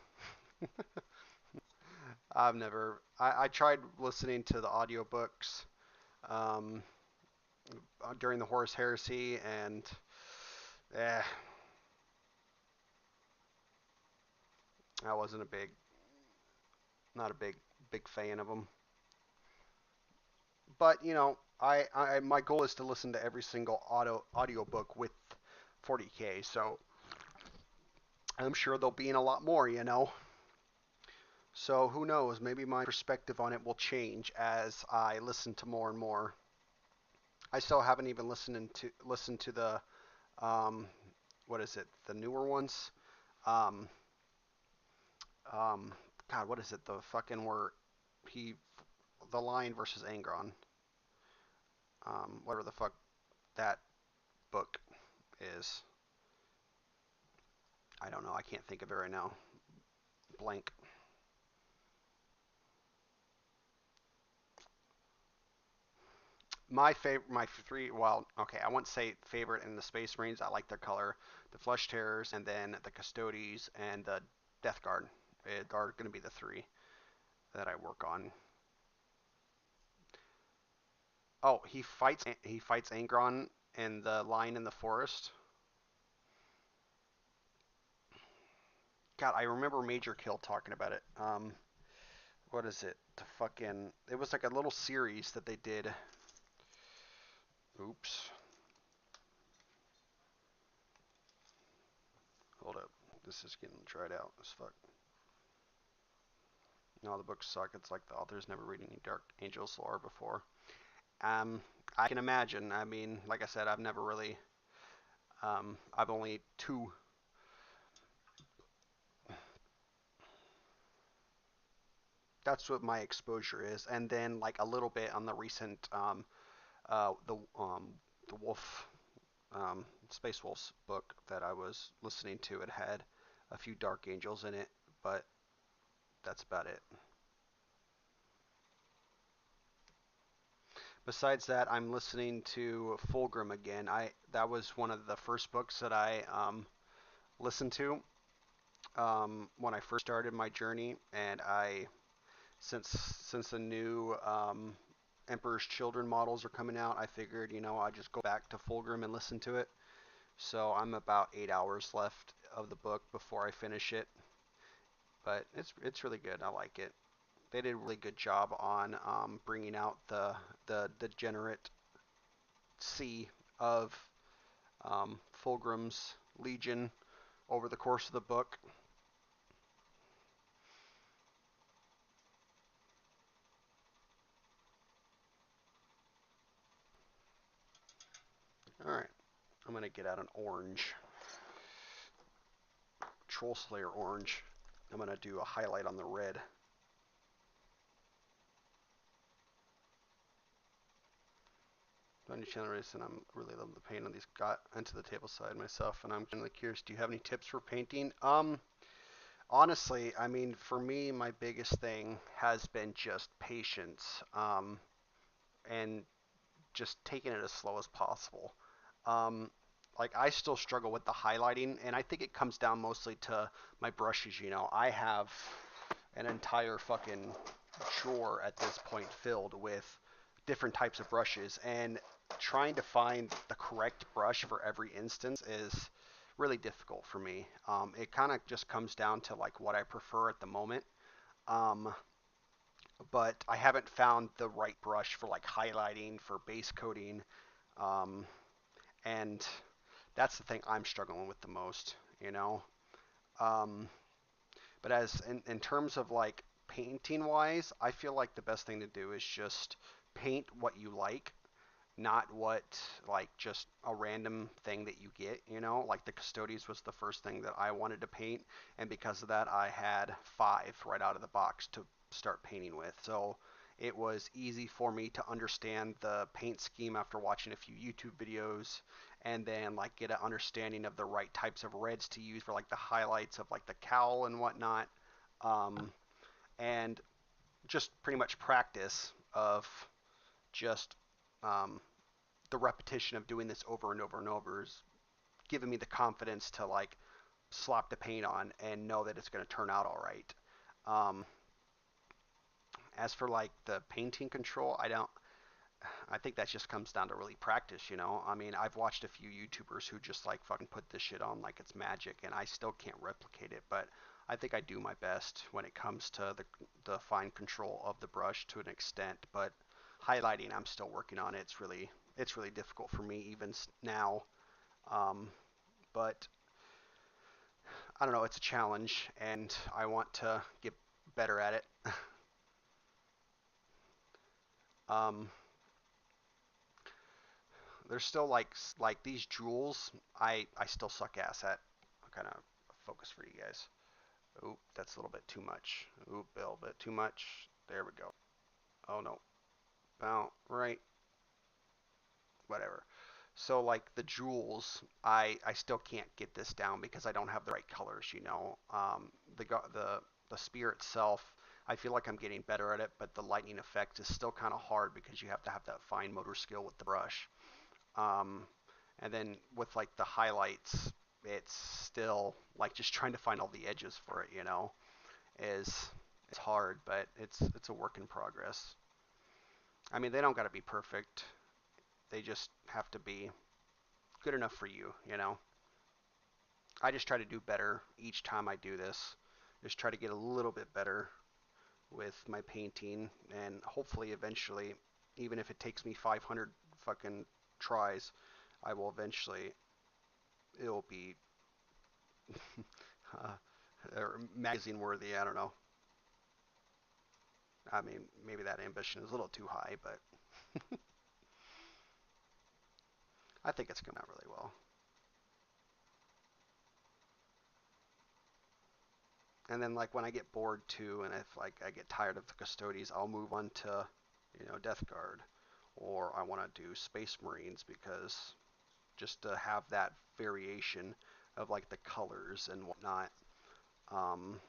I tried listening to the audiobooks um, during the Horus Heresy, and eh, I wasn't not a big fan of them. But you know, my goal is to listen to every single audiobook with 40K, so I'm sure there'll be in a lot more, you know. So who knows? Maybe my perspective on it will change as I listen to more and more. I still haven't even listened to the um, what is it? The newer ones. Um, um, God, what is it? The fucking where he the Lion versus Angron. Whatever the fuck that book is. I don't know. I can't think of it right now. Blank. My three. Well, okay, I wouldn't say favorite in the Space Marines. I like their color. The Flesh Terrors, and then the Custodes and the Death Guard are going to be the three that I work on. Oh, he fights Angron and the Lion in the Forest. God, I remember Major Kill talking about it. What is it? The fucking. It was like a little series that they did. Oops. Hold up. This is getting tried out as fuck. No, the books suck. It's like the author's never read any Dark Angels lore before. Um, I can imagine. I mean, like I said, I've never really. I've only two. That's what my exposure is, and then like a little bit on the recent uh, the um, the Wolf Space Wolves book that I was listening to. It had a few Dark Angels in it, but that's about it. Besides that, I'm listening to Fulgrim again. I That was one of the first books that I listened to. when I first started my journey, and since since the new Emperor's Children models are coming out, I figured, I'd just go back to Fulgrim and listen to it. So I'm about 8 hours left of the book before I finish it, but it's really good. I like it. They did a really good job on bringing out the degenerate sea of Fulgrim's Legion over the course of the book. All right, I'm gonna get out an orange, Troll Slayer orange. I'm gonna do a highlight on the red. Bunny Chandler and I'm really loving the paint on these. Got into the table side myself, and I'm kind of curious. Do you have any tips for painting? Honestly, I mean, for me, my biggest thing has been just patience, and just taking it as slow as possible. Um, like I still struggle with the highlighting, and I think it comes down mostly to my brushes. I have an entire fucking drawer at this point filled with different types of brushes, and trying to find the correct brush for every instance is really difficult for me. It kind of just comes down to like what I prefer at the moment. Um, but I haven't found the right brush for like highlighting, for base coating, um, and that's the thing I'm struggling with the most, you know. Um, but as in terms of like painting wise, I feel like the best thing to do is just paint what you like, not what like just a random thing that you get, like the Custodes was the first thing that I wanted to paint, and because of that I had five right out of the box to start painting with. So it was easy for me to understand the paint scheme after watching a few YouTube videos, and then like get an understanding of the right types of reds to use for like the highlights of like the cowl and whatnot. um, and just pretty much practice of just um, the repetition of doing this over and over and over is giving me the confidence to like slap the paint on and know that it's going to turn out all right. Um, as for like the painting control, I think that just comes down to really practice. I mean, I've watched a few YouTubers who just like fucking put this shit on like it's magic, and I still can't replicate it, but I think I do my best when it comes to the fine control of the brush to an extent. But highlighting, I'm still working on it. It's really difficult for me even now. Um, but I don't know, it's a challenge, and I want to get better at it. um, there's still like these jewels. I still suck ass at. I'll kind of focus for you guys. Oop, that's a little bit too much. Oop, a little bit too much. There we go. Oh no, about right. Whatever. So like the jewels, I still can't get this down because I don't have the right colors. The the spear itself, I feel like I'm getting better at it, but the lightning effect is still kind of hard because you have to have that fine motor skill with the brush. Um, and then with like the highlights, it's still like just trying to find all the edges for it, is it's hard, but it's a work in progress. I mean, they don't got to be perfect. They just have to be good enough for you. I just try to do better each time I do this. Just try to get a little bit better with my painting, and hopefully eventually, even if it takes me 500 fucking tries, I will eventually, it'll be uh, magazine worthy. I don't know. I mean, maybe that ambition is a little too high, but I think it's coming out really well. And then like when I get bored too, and if like I get tired of the Custodes, I'll move on to, Death Guard, or I want to do Space Marines because just to have that variation of like the colors and whatnot. Um,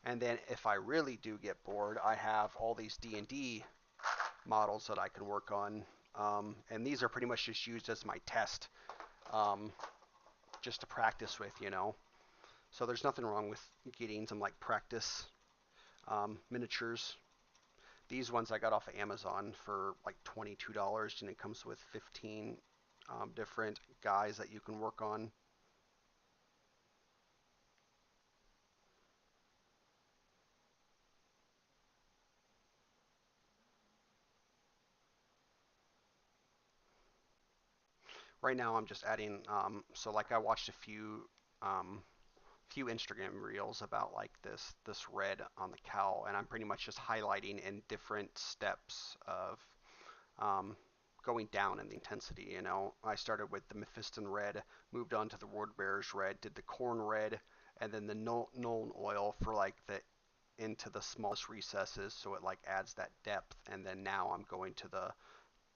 and then if I really do get bored, I have all these D&D models that I can work on, and these are pretty much just used as my test, um, just to practice with. So there's nothing wrong with getting some like practice miniatures. These ones I got off of Amazon for like $22, and it comes with 15 different guys that you can work on. Right now I'm just adding, so like I watched a few Instagram reels about like this red on the cowl, and I'm pretty much just highlighting in different steps of um, going down in the intensity. You know, I started with the Mephiston red, moved on to the Word Bearers red, did the corn red, and then the Nuln oil for like the into the smallest recesses, so it like adds that depth. And then now I'm going to the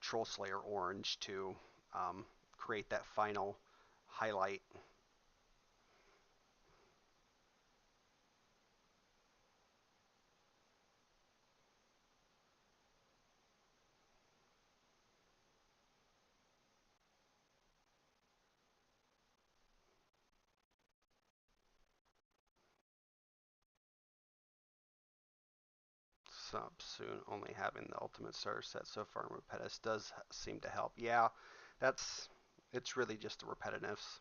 Troll Slayer orange to um, create that final highlight. Sub soon only having the ultimate starter set so far in Repetitus does seem to help. Yeah, that's it's really just the repetitiveness.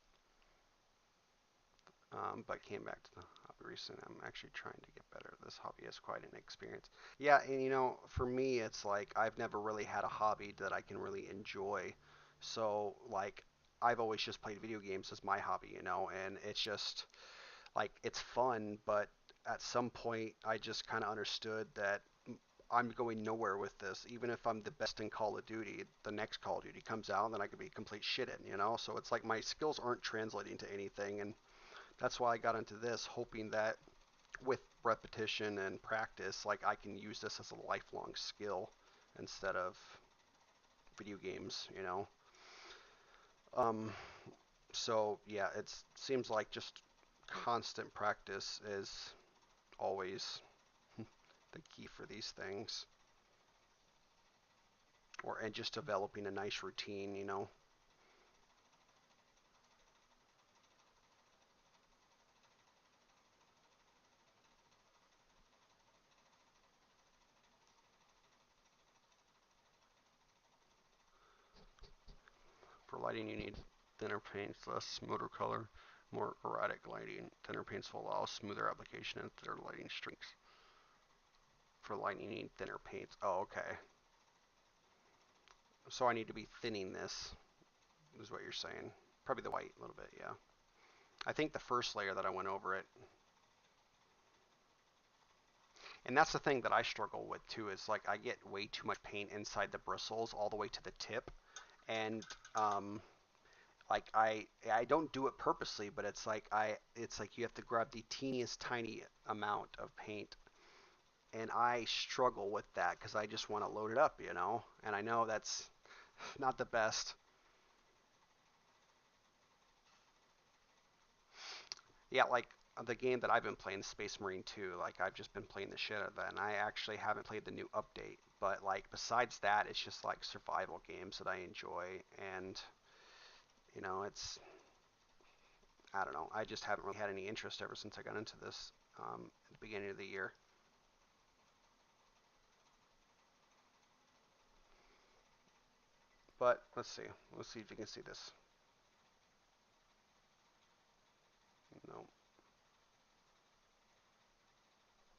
But came back to the hobby recently. I'm actually trying to get better. This hobby is quite an experience. Yeah, and you know, for me, it's like I've never really had a hobby that I can really enjoy. So like I've always just played video games as my hobby, you know, and it's just like it's fun, but at some point I just kind of understood that I'm going nowhere with this. Even if I'm the best in Call of Duty, the next Call of Duty comes out, and then I could be complete shit in, you know? So it's like my skills aren't translating to anything, and that's why I got into this, hoping that with repetition and practice, like I can use this as a lifelong skill instead of video games, you know? Um, so yeah, it seems like just constant practice is always the key for these things, or and just developing a nice routine, you know. For lighting, you need thinner paints, less motor color, more erratic lighting. Thinner paints will allow smoother application and thinner lighting streaks. For lighting, you need thinner paints. Oh, okay. So I need to be thinning this, is what you're saying. Probably the white a little bit, yeah. I think the first layer that I went over it, and that's the thing that I struggle with too, is like I get way too much paint inside the bristles all the way to the tip, and like I don't do it purposely, but it's like you have to grab the teeniest tiny amount of paint, and I struggle with that because I just want to load it up, you know, and I know that's not the best. Yeah, like the game that I've been playing, Space Marine 2, like I've just been playing the shit out of that, and I actually haven't played the new update. But like besides that, it's just like survival games that I enjoy, and you know, it's I don't know. I just haven't really had any interest ever since I got into this at the beginning of the year. But let's see. Let's see if you can see this. No,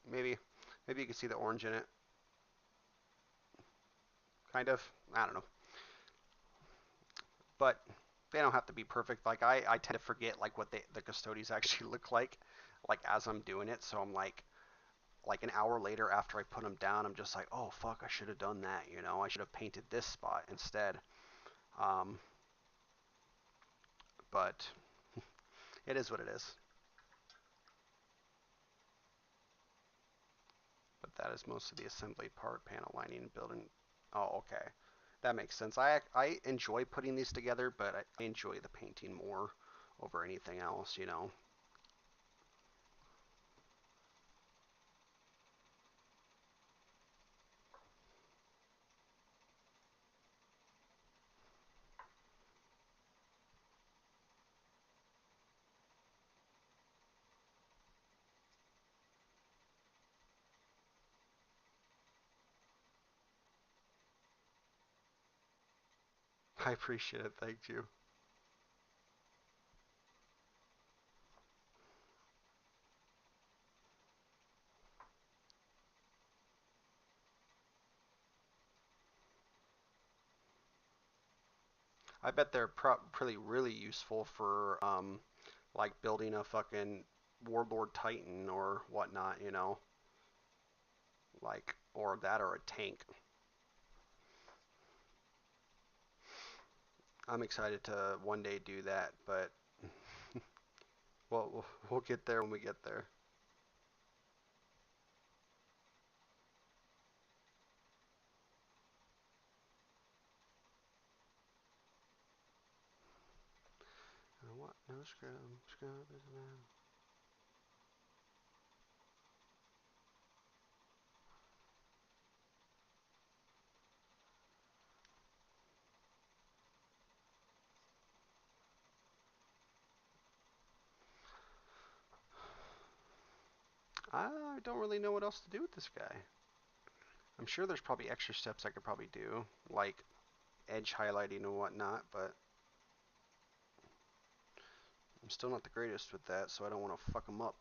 maybe, maybe you can see the orange in it. Kind of. I don't know. But they don't have to be perfect. Like I tend to forget like what the Custodes actually look like as I'm doing it. So I'm like an hour later after I put them down, I'm just like, oh fuck, I should have done that. You know, I should have painted this spot instead. Um, but it is what it is. But that is most of the assembly part, panel lining, and building. Oh, okay. That makes sense. I enjoy putting these together, but I enjoy the painting more over anything else, you know. I appreciate it. Thank you. I bet they're pretty really useful for like building a fucking warlord titan or whatnot, you know, like or that or a tank. I'm excited to one day do that, but we'll get there when we get there. What? No scrum. Scrum is man. I don't really know what else to do with this guy. I'm sure there's probably extra steps I could probably do, like edge highlighting and whatnot, but I'm still not the greatest with that, so I don't want to fuck him up.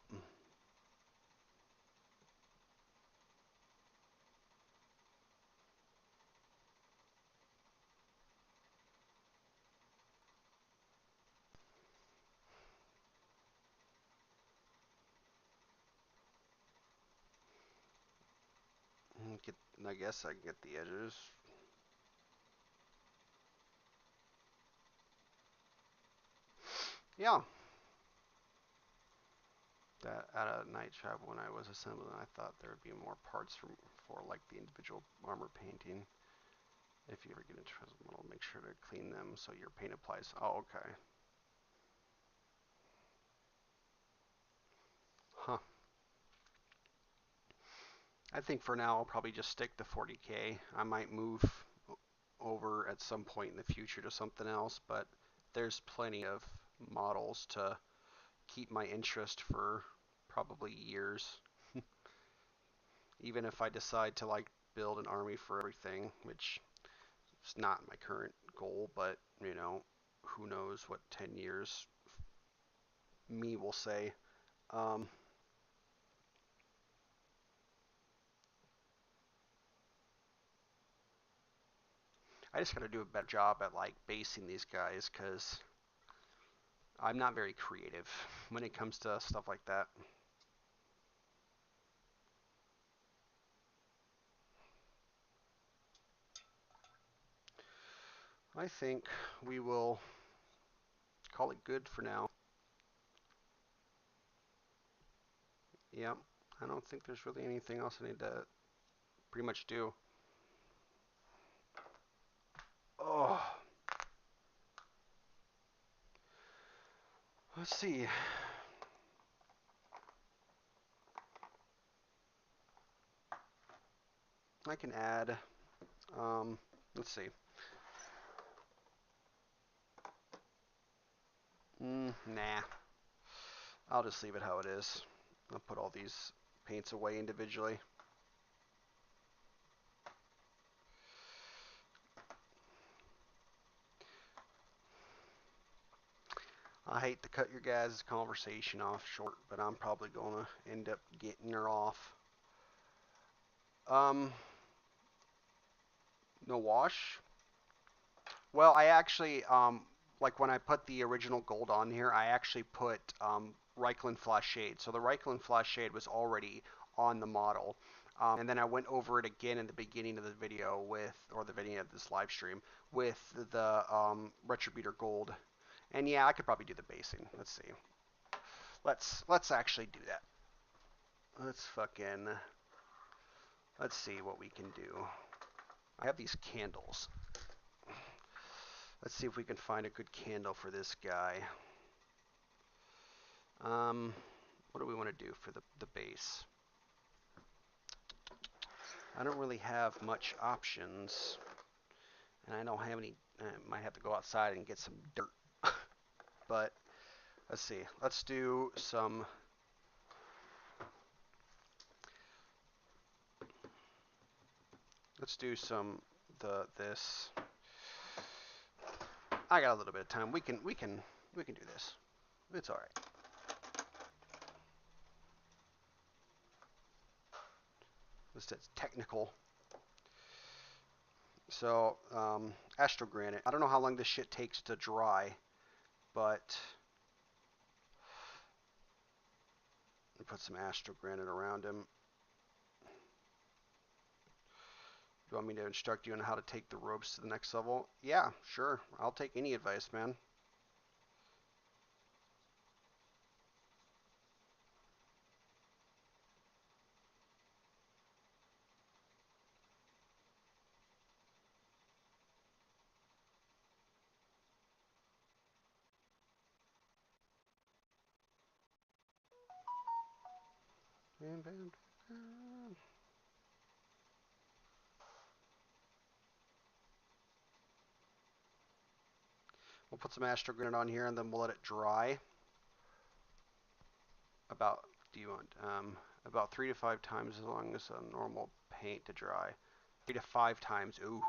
Get, I guess I can get the edges. Yeah. That at a night travel when I was assembling, I thought there would be more parts for like the individual armor painting. If you ever get into model, make sure to clean them so your paint applies. Oh, okay. Huh. I think for now I'll probably just stick to 40K. I might move over at some point in the future to something else, but there's plenty of models to keep my interest for probably years. Even if I decide to like build an army for everything, which is not my current goal, but you know, who knows what 10 years me will say. Um, I just got to do a better job at like basing these guys because I'm not very creative when it comes to stuff like that. I think we will call it good for now. Yep. I don't think there's really anything else I need to pretty much do. Oh, let's see. I can add. Um, let's see. Nah. I'll just leave it how it is. I'll put all these paints away individually. I hate to cut your guys' conversation off short, but I'm probably going to end up getting her off. Um, no wash? Well, I actually, like when I put the original gold on here, I actually put Reichland Flash Shade. So the Reichland Flash Shade was already on the model. And then I went over it again in the beginning of the video with, or the beginning of this live stream, with the Retributor Gold. And yeah, I could probably do the basing. Let's see. Let's actually do that. Let's see what we can do. I have these candles. Let's see if we can find a good candle for this guy. What do we want to do for the base? I don't really have much options, and I don't have any. I might have to go outside and get some dirt. But let's see. Let's do some. Let's do some this. I got a little bit of time. We can do this. It's all right. This is technical. So, Astral Granite. I don't know how long this shit takes to dry, but put some Astral Granite around him. You want me to instruct you on how to take the ropes to the next level? Yeah, sure. I'll take any advice, man. We'll put some Astral Granite on here and then we'll let it dry. About, do you want, about 3 to 5 times as long as a normal paint to dry. 3 to 5 times, ooh.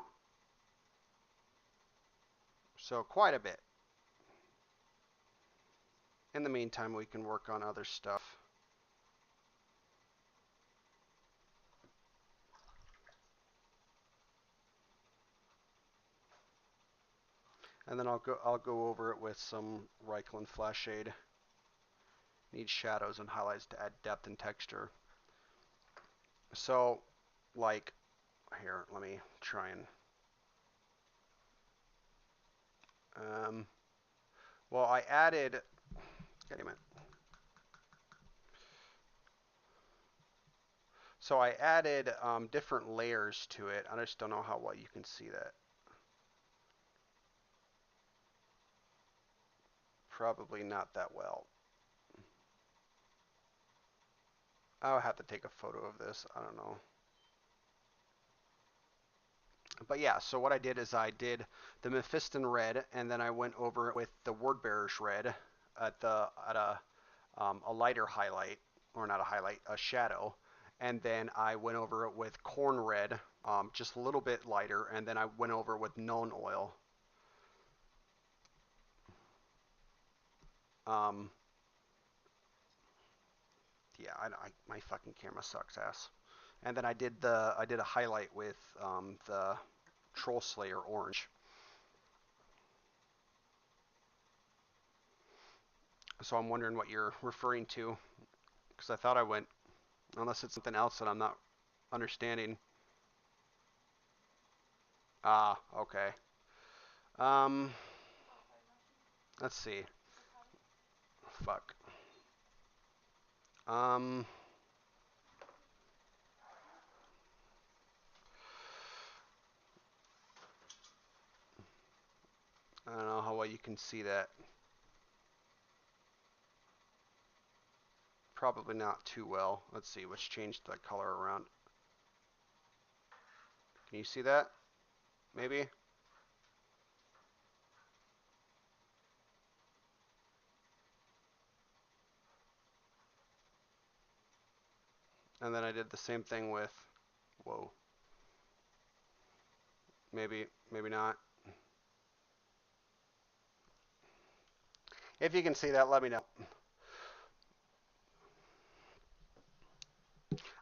So quite a bit. In the meantime, we can work on other stuff. And then I'll go over it with some Reichland Flash Shade. Needs shadows and highlights to add depth and texture. So, like, here, let me try and well, I added, damn it. So I added different layers to it. I just don't know how well you can see that. Probably not that well. I'll have to take a photo of this. I don't know. But yeah, so what I did is I did the Mephiston red, and then I went over it with the Wordbearer's red at a lighter highlight, or not a highlight, a shadow, and then I went over it with Corn red, just a little bit lighter, and then I went over it with Known oil. Um, yeah, my fucking camera sucks ass. And then I did a highlight with the Troll Slayer orange. So I'm wondering what you're referring to, because I thought I went, unless it's something else that I'm not understanding. Ah, okay. Um, let's see. Fuck. Um, I don't know how well you can see that. Probably not too well. Let's see. Let's change the color around. Can you see that? Maybe? And then I did the same thing with, whoa. Maybe not. If you can see that, let me know.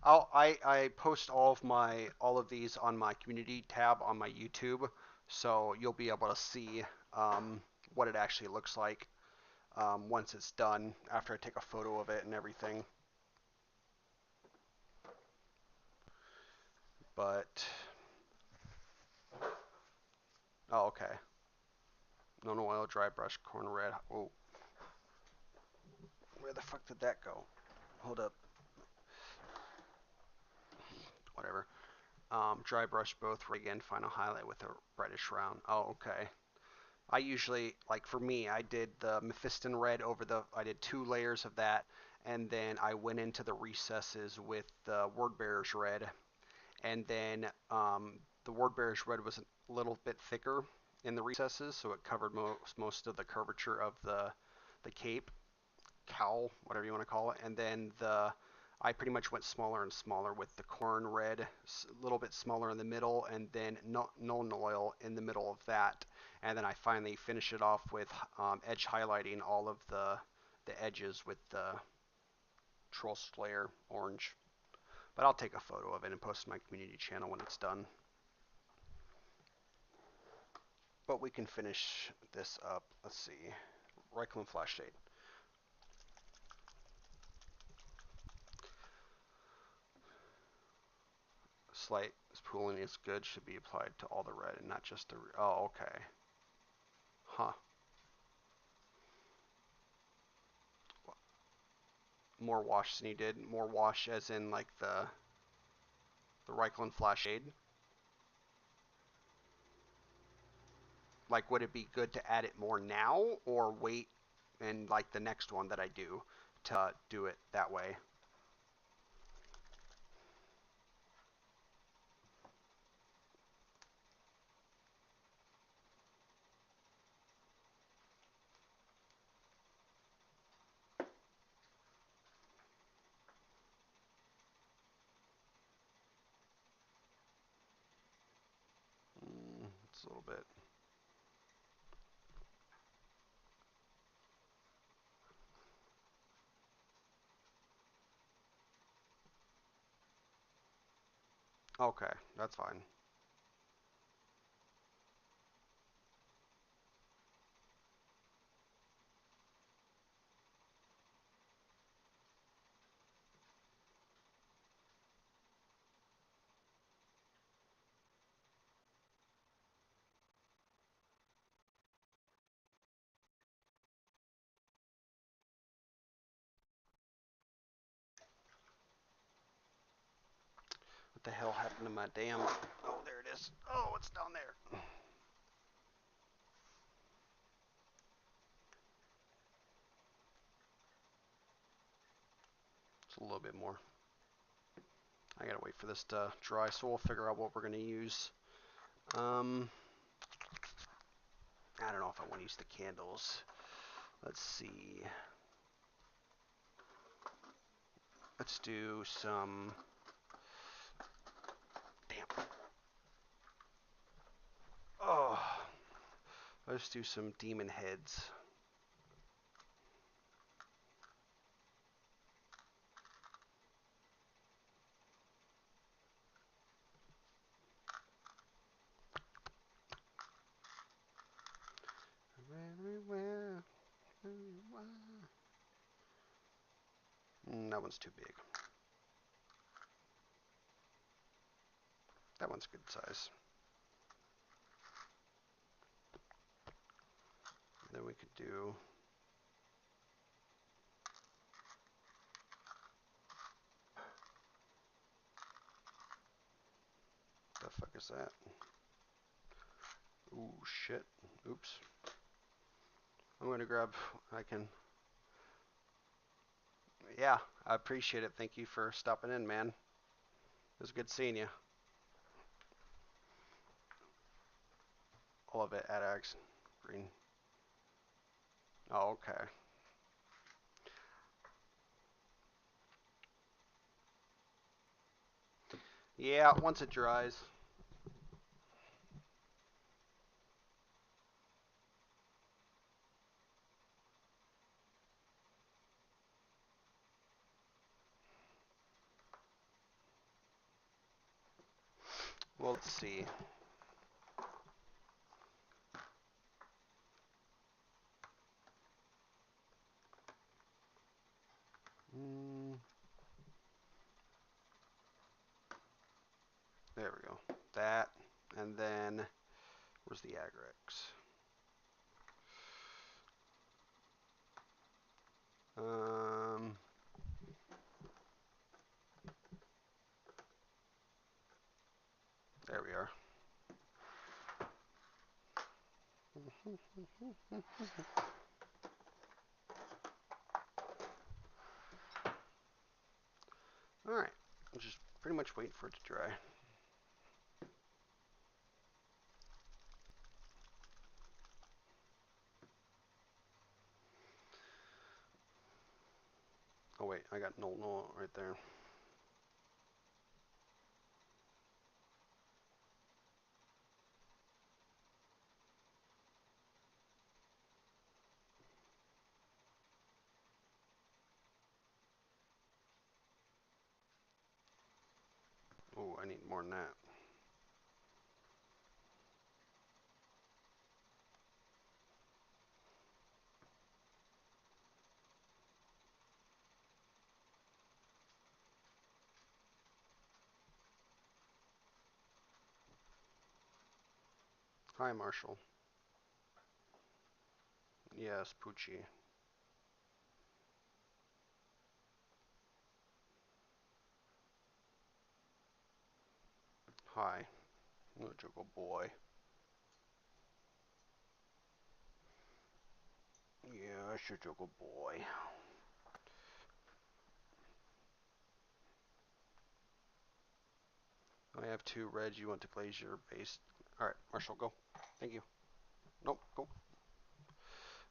I post all of these on my community tab on my YouTube, so you'll be able to see what it actually looks like once it's done after I take a photo of it and everything. But oh, okay. No oil, dry brush, corn red. Oh, where the fuck did that go? Hold up. Whatever. Dry brush both again. Final highlight with a reddish round. Oh, okay. I usually, like for me, I did the Mephiston red I did 2 layers of that, and then I went into the recesses with the Wordbearer's red, and then the Wordbearer's red was a little bit thicker in the recesses, so it covered most of the curvature of the cape, cowl, whatever you want to call it, and then I pretty much went smaller and smaller with the corn red, a little bit smaller in the middle, and then Known oil in the middle of that. and then I finally finish it off with edge highlighting all of the edges with the Troll Slayer orange. But I'll take a photo of it and post it to my community channel when it's done. But we can finish this up. Let's see. Right-click flash shade. Slight pooling is good. Should be applied to all the red and not just the. Oh, okay. Huh. More wash than you did. More wash as in like the right-click flash shade. Like, would it be good to add it more now or wait and like the next one that I do to do it that way? It's a little bit. Okay, that's fine. What the hell happened to my damn... Oh, there it is. Oh, it's down there. It's a little bit more. I gotta wait for this to dry, so we'll figure out what we're gonna use. I don't know if I want to use the candles. Let's see. Let's do some... Damn. Oh. Let's do some demon heads. That one's too big. That one's good size. Then we could do... The fuck is that? Ooh, shit. Oops. I'm gonna grab... I can... Yeah, I appreciate it. Thank you for stopping in, man. It was good seeing you. All of it, Adax. Green. Oh, okay. Yeah, once it dries. Well, let's see. There we go. That, and then where's the Agrex? There we are. All right. I'm just pretty much waiting for it to dry. Oh wait, I got no right there. I need more than that. Hi, Marshall. Yes, Poochie. Hi, Juggle boy. Yes, you Juggle boy. I have 2 reds. You want to glaze your base? All right, Marshall, go. Thank you. Nope, go.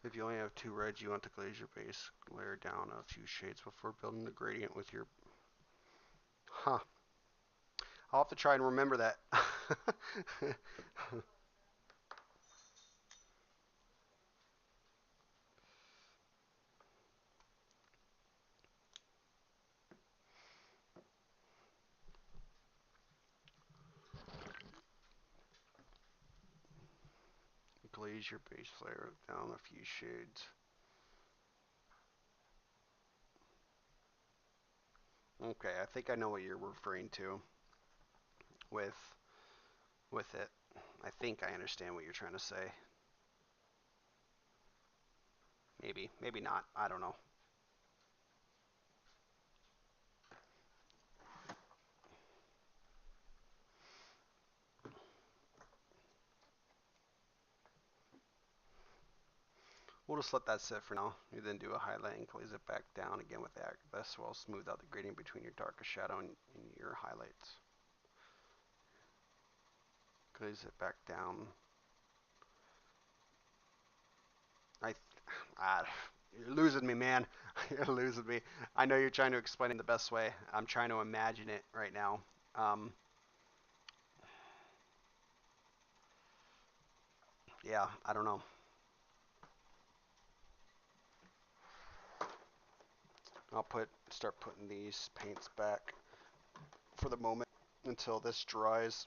If you only have 2 reds, you want to glaze your base layer down a few shades before building the gradient with your... Huh. I'll have to try and remember that. Glaze your base layer down a few shades. Okay, I think I know what you're referring to with it. I think I understand what you're trying to say. Maybe, maybe not. I don't know. We'll just let that sit for now. You then do a highlight and glaze it back down again with that. This will smooth out the gradient between your darkest shadow and your highlights. Glaze it back down. Ah, you're losing me, man. You're losing me. I know you're trying to explain it the best way. I'm trying to imagine it right now. Yeah, I don't know. I'll start putting these paints back for the moment until this dries.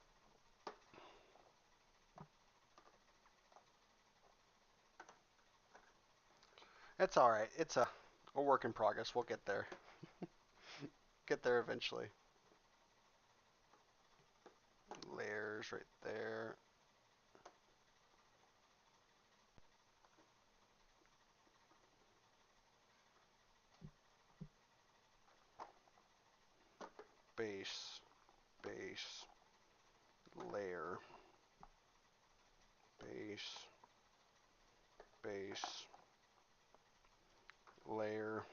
It's all right. It's a work in progress. We'll get there. Get there eventually. Layers right there. Base, base, layer, base, base, layer,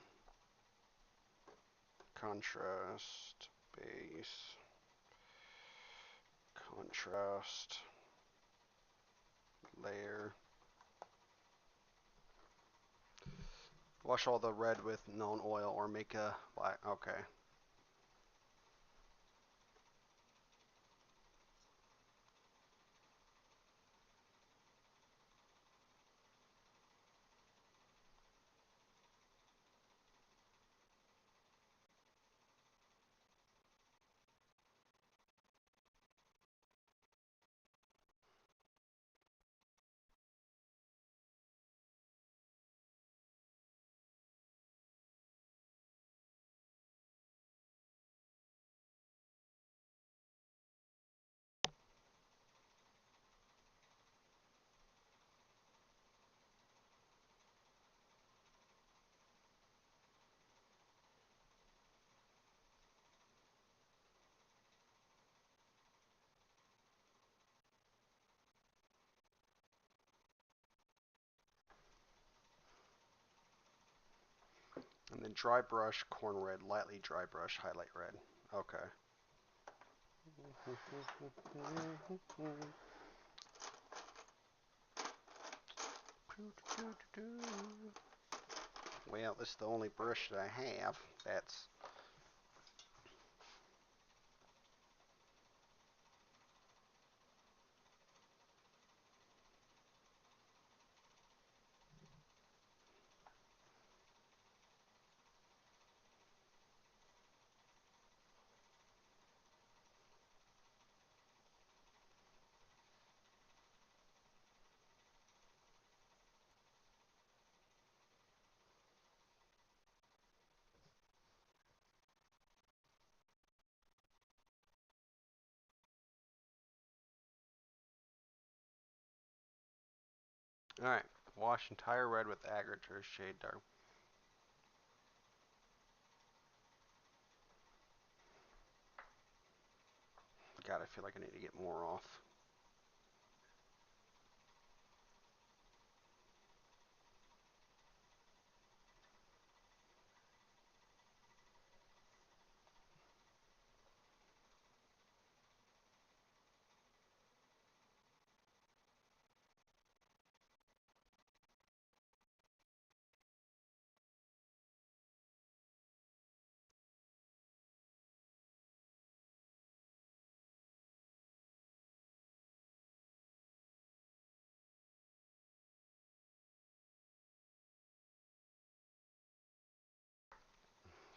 contrast, base, contrast, layer. Wash all the red with known oil or make a black. Okay. And then dry brush, corn red, lightly dry brush, highlight red. Okay. Well, this is the only brush that I have. That's Alright. Wash entire red with aggregate or shade dark. God, I feel like I need to get more off.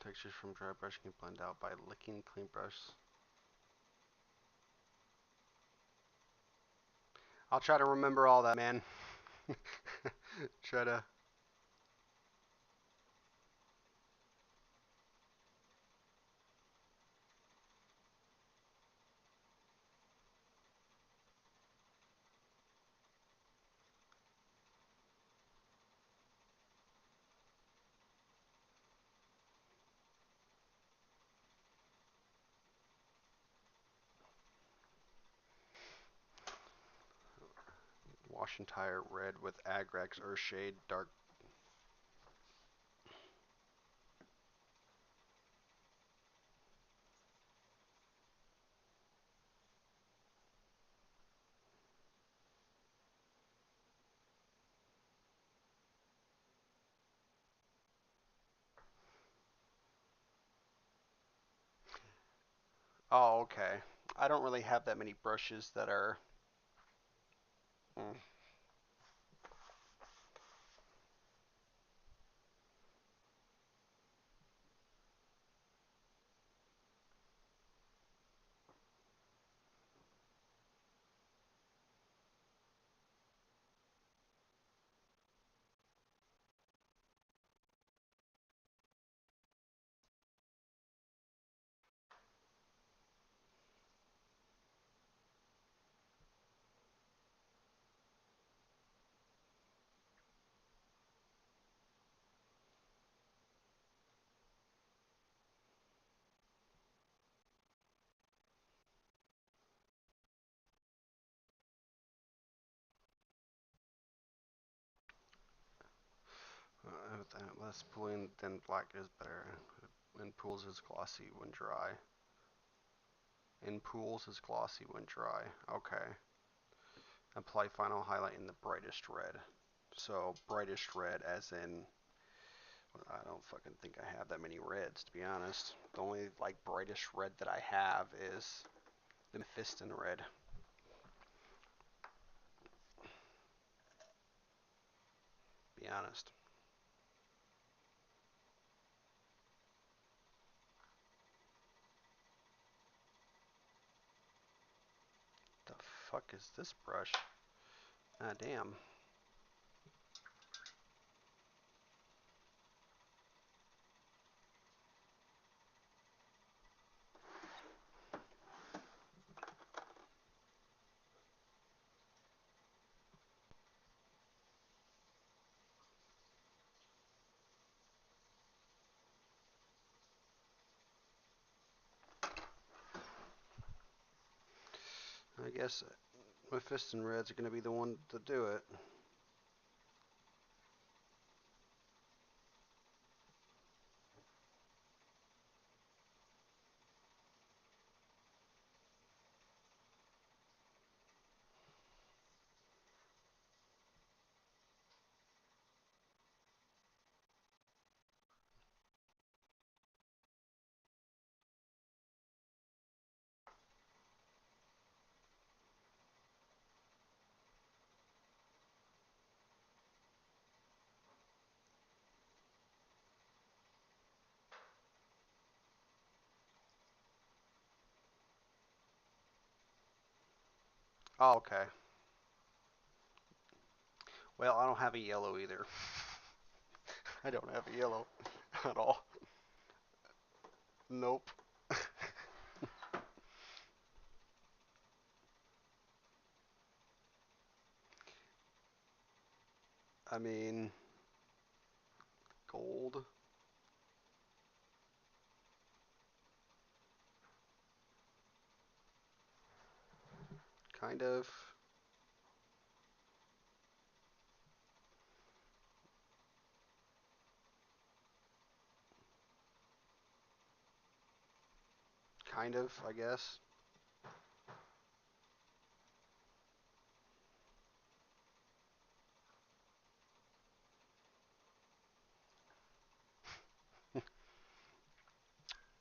Textures from dry brush can blend out by licking clean brush. I'll try to remember all that, man. Try to. Wash entire red with Agrax Earthshade Dark. Oh, okay. I don't really have that many brushes that are. Mm. Less pooling than black is better. In pools is glossy when dry. In pools is glossy when dry. Okay. Apply final highlight in the brightest red. So brightest red as in I don't fucking think I have that many reds to be honest. The only like brightest red that I have is the Mephiston red. Be honest. The fuck is this brush? Ah damn. I guess Mephiston red's gonna be the one to do it. Oh, okay. Well, I don't have a yellow either. I don't have a yellow at all. Nope. I mean, gold, kind of. Kind of, I guess.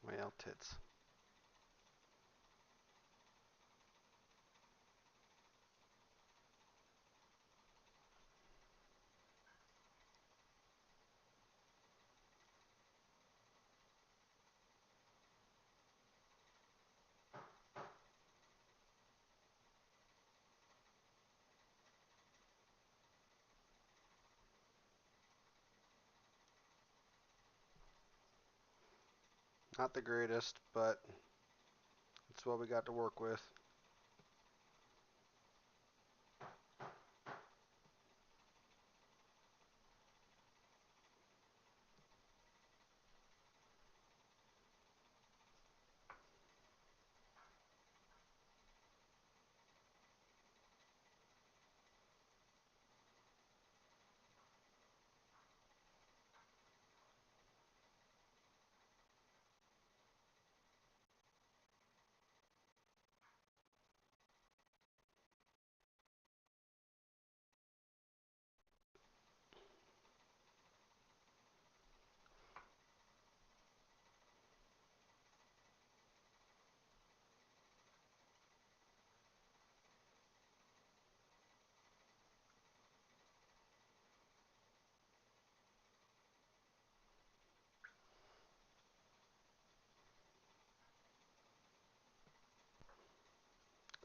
Well, tits. Not the greatest, but it's what we got to work with.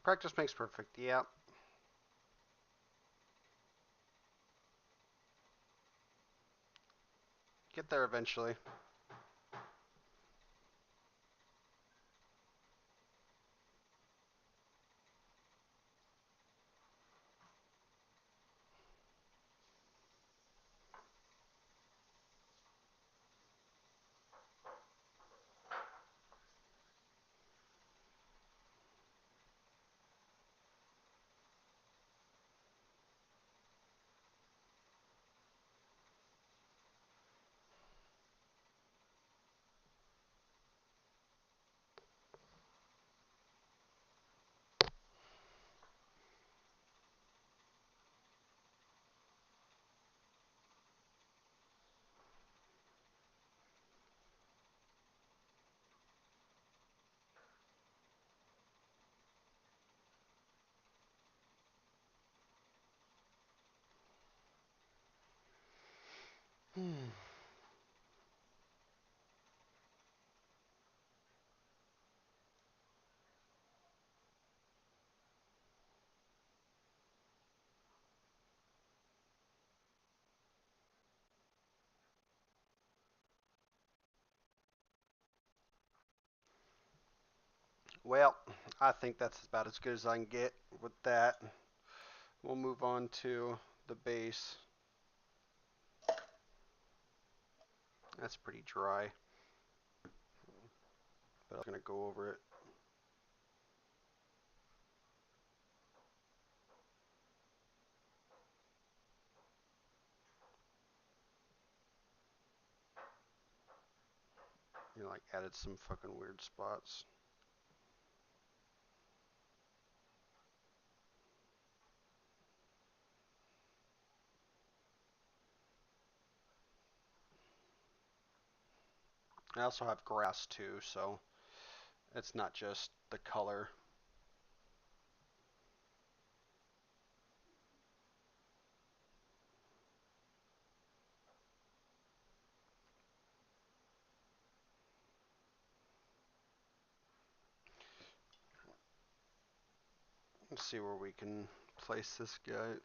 Practice makes perfect. Yeah. Get there eventually. Hmm. Well, I think that's about as good as I can get with that. We'll move on to the base. That's pretty dry, but I'm gonna go over it. You know, like added some fucking weird spots. I also have grass too, so it's not just the color. Let's see where we can place this guy.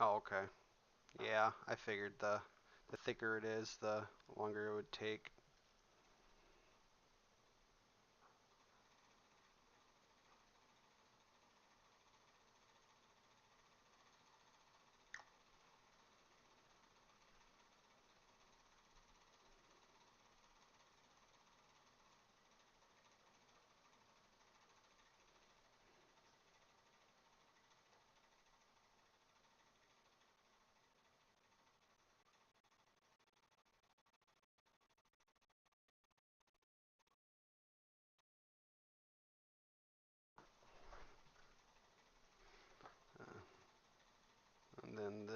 Oh, okay. Yeah, I figured the thicker it is, the longer it would take.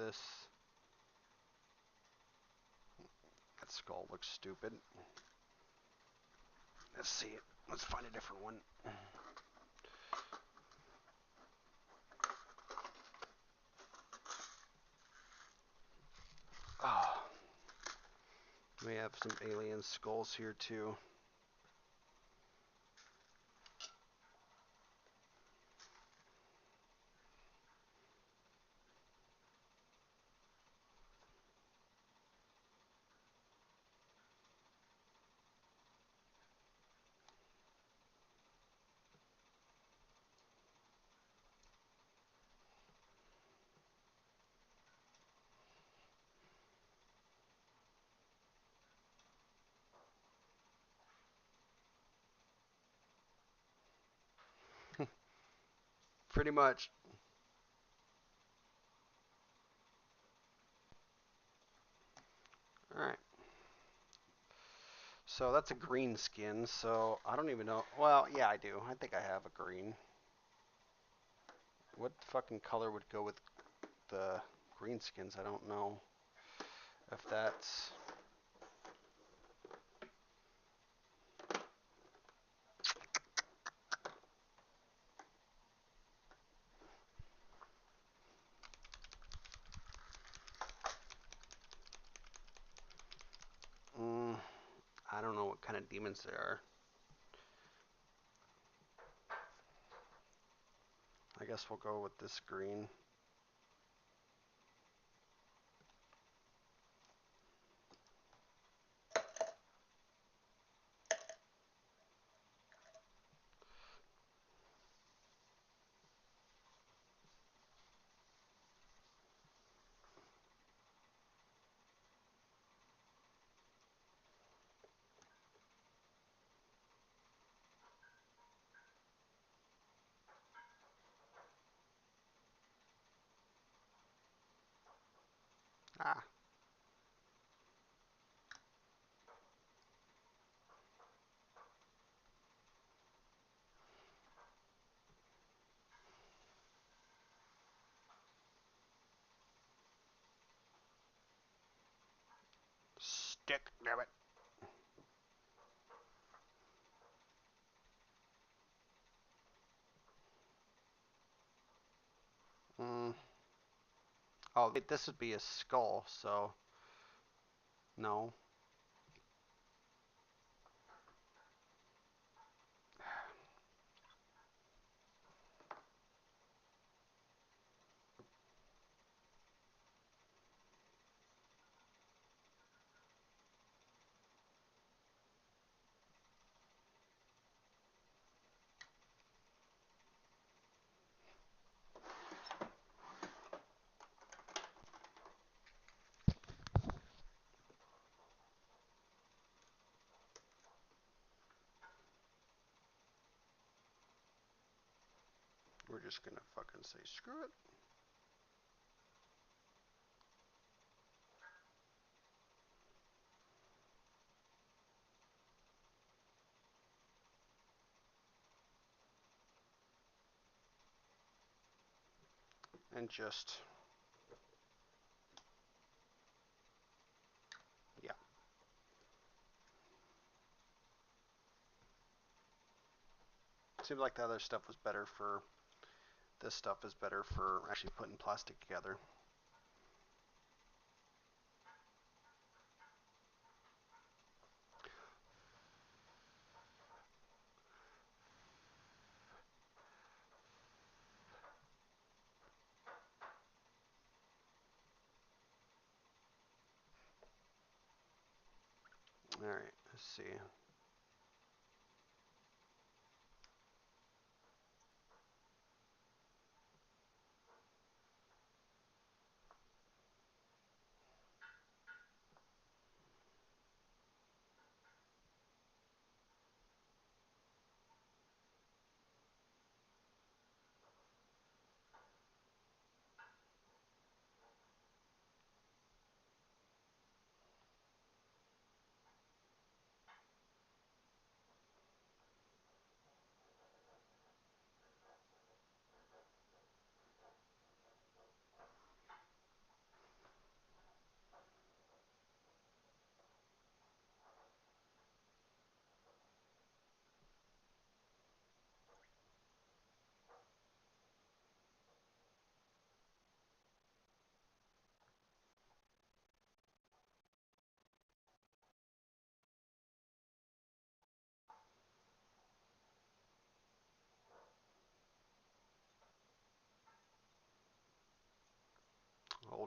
this. That skull looks stupid. Let's see. Let's find a different one. Oh, we have some alien skulls here too. Pretty much. Alright. So that's a green skin, so I don't even know. Well, yeah, I do. I think I have a green. What fucking color would go with the green skins? I don't know if that's... Mm, I don't know what kind of demons they are. I guess we'll go with this green. Ah, stick, damn it. Mm. Oh, wait, this would be a skull, so no. We're just gonna fucking say screw it. And just, yeah. Seems like the other stuff was better for, this stuff is better for actually putting plastic together. Alright, let's see.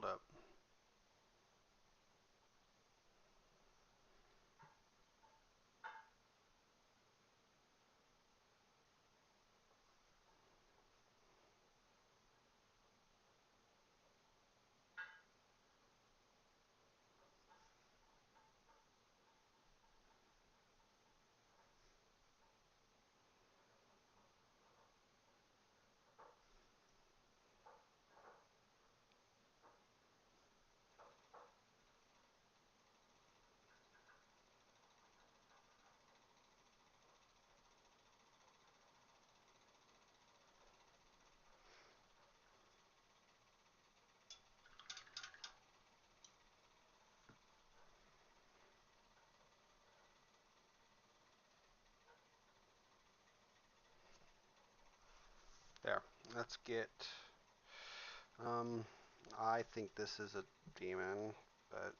hold up. There. Let's get. Um, I think this is a demon, but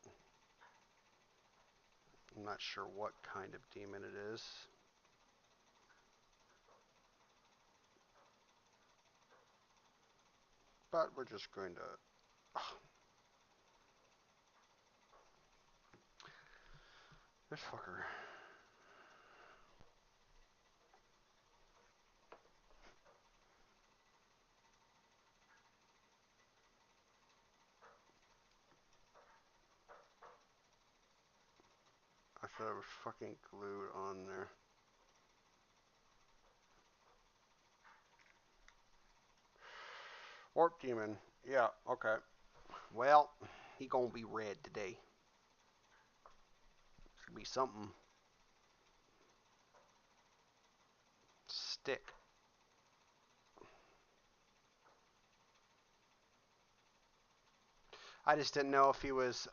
I'm not sure what kind of demon it is. But we're just going to. This fucker. I thought it was fucking glued on there. Warp demon. Yeah, okay. Well, he gonna be red today. It's gonna be something. Stick. I just didn't know if he was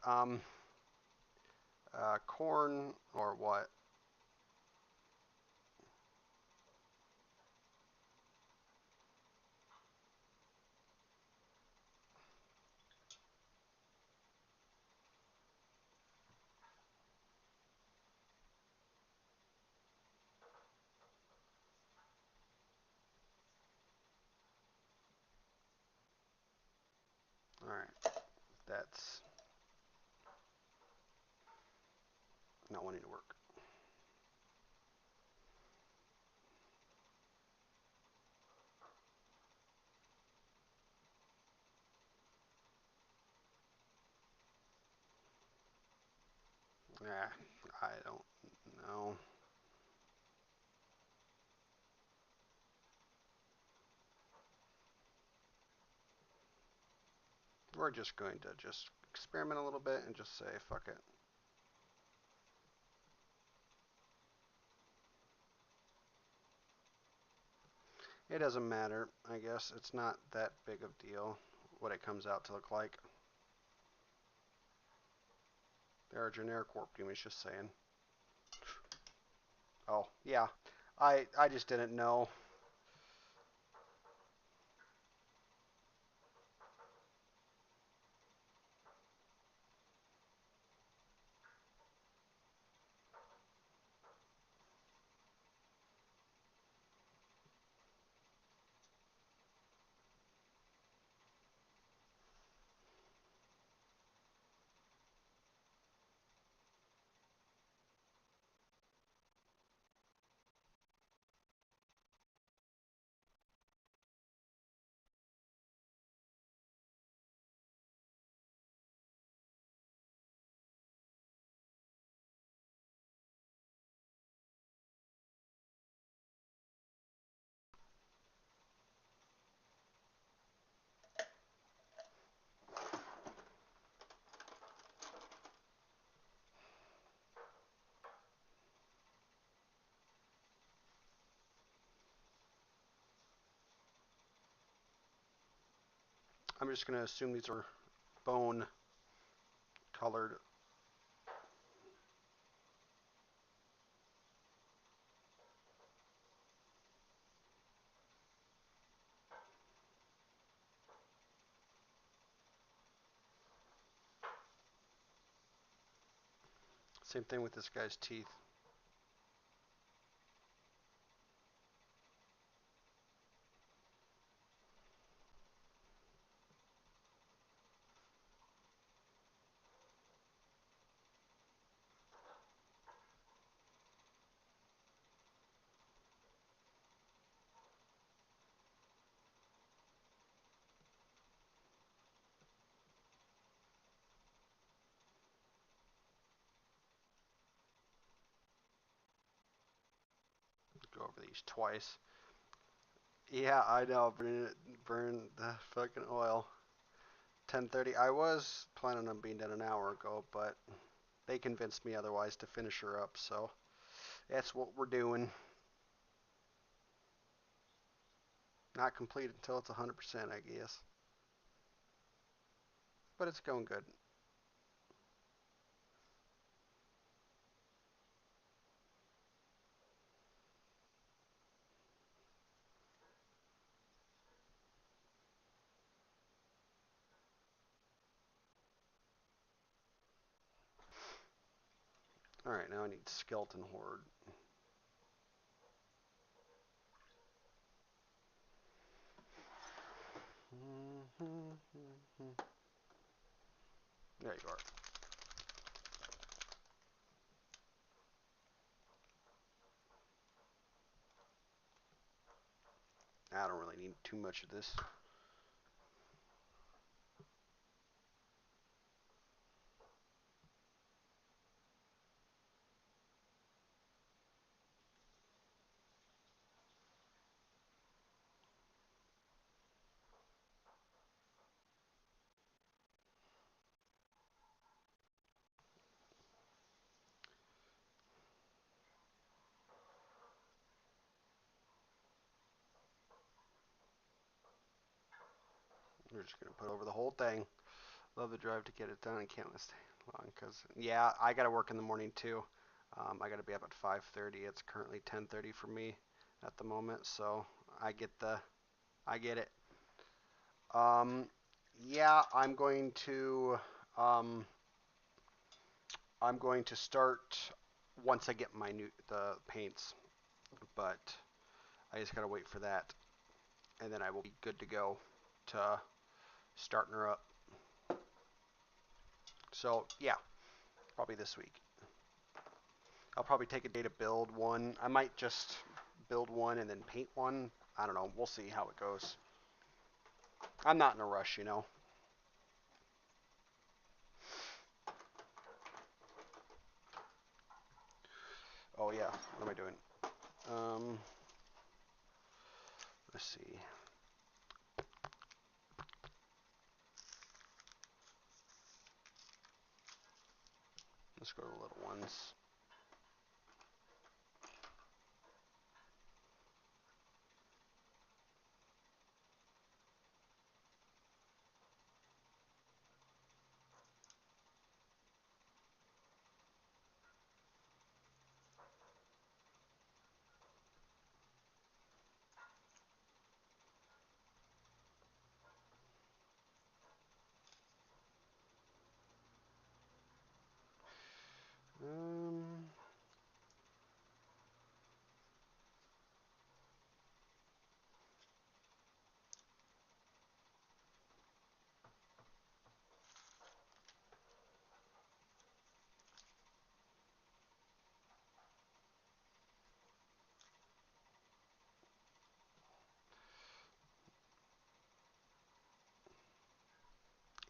corn or what. Alright, that's not wanting to work. Yeah, I don't know. We're just going to just experiment a little bit and just say fuck it. It doesn't matter, I guess. It's not that big of a deal what it comes out to look like. There are generic warp demons, just saying. Oh, yeah. I just didn't know. I'm just going to assume these are bone colored. Same thing with this guy's teeth. over these twice. Yeah, I know. Burn the fucking oil. 10:30. I was planning on being done an hour ago, but they convinced me otherwise to finish her up. So that's what we're doing. Not complete until it's 100%, I guess. But it's going good. All right, now I need skeleton horde. There you are. I don't really need too much of this. We're just gonna put over the whole thing. Love the drive to get it done. I can't stay long because yeah, I gotta work in the morning too. I gotta be up at 5:30. It's currently 10:30 for me at the moment, so I get it. Um, yeah, um, I'm going to start once I get the paints, but I just gotta wait for that, and then I will be good to go to starting her up. So yeah, probably this week. I'll probably take a day to build one. I might just build one and then paint one. I don't know. We'll see how it goes. I'm not in a rush, you know. Oh yeah, what am I doing? Um, let's see. Let's go to the little ones. Um,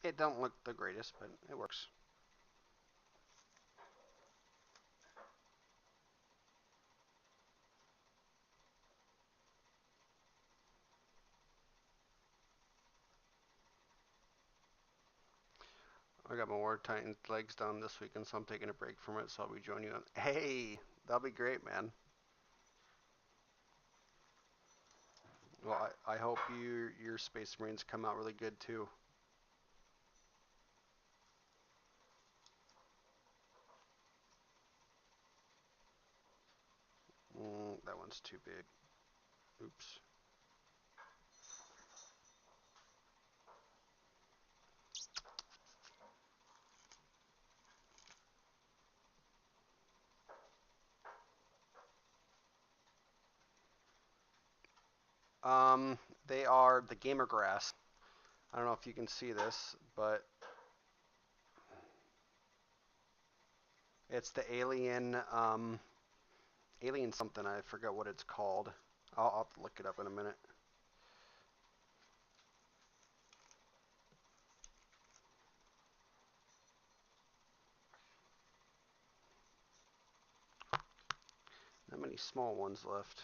it don't look the greatest, but it works. I got my War Titan legs done this weekend, so I'm taking a break from it. So I'll be joining you on. Hey, that'll be great, man. Well, I hope your Space Marines come out really good too. That one's too big. Oops. Um, they are the gamer grass. I don't know if you can see this, but it's the alien something. I forgot what it's called. I'll have to look it up in a minute. Not many small ones left.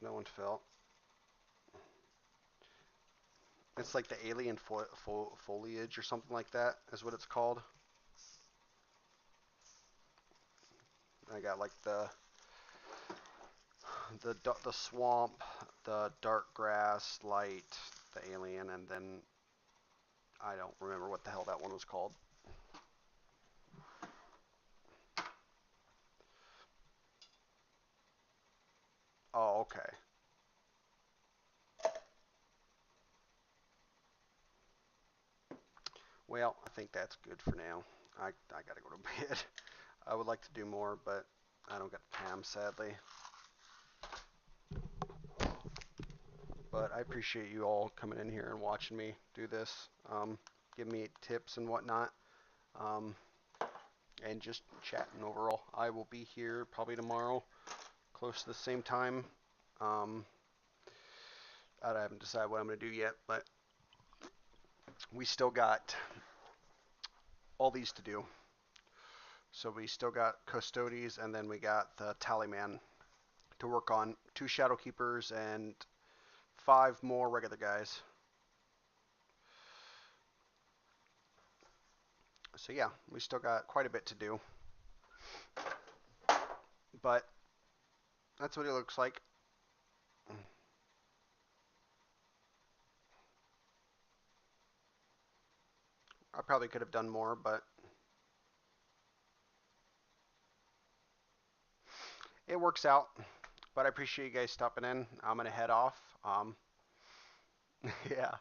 No one fell. It's like the alien foliage or something like that is what it's called. I got like the swamp, the dark grass, light, the alien, and then I don't remember what the hell that one was called. Oh, okay. Well, I think that's good for now. I gotta go to bed. I would like to do more, but I don't got the time, sadly. But I appreciate you all coming in here and watching me do this, giving me tips and whatnot, um, and just chatting overall. I will be here probably tomorrow, close to the same time. Um, I haven't decided what I'm going to do yet, but we still got all these to do. So we still got Custodes, and then we got the Tallyman to work on. 2 Shadow Keepers and 5 more regular guys. So yeah, we still got quite a bit to do. But that's what it looks like. I probably could have done more, but it works out. But I appreciate you guys stopping in. I'm gonna head off. Yeah.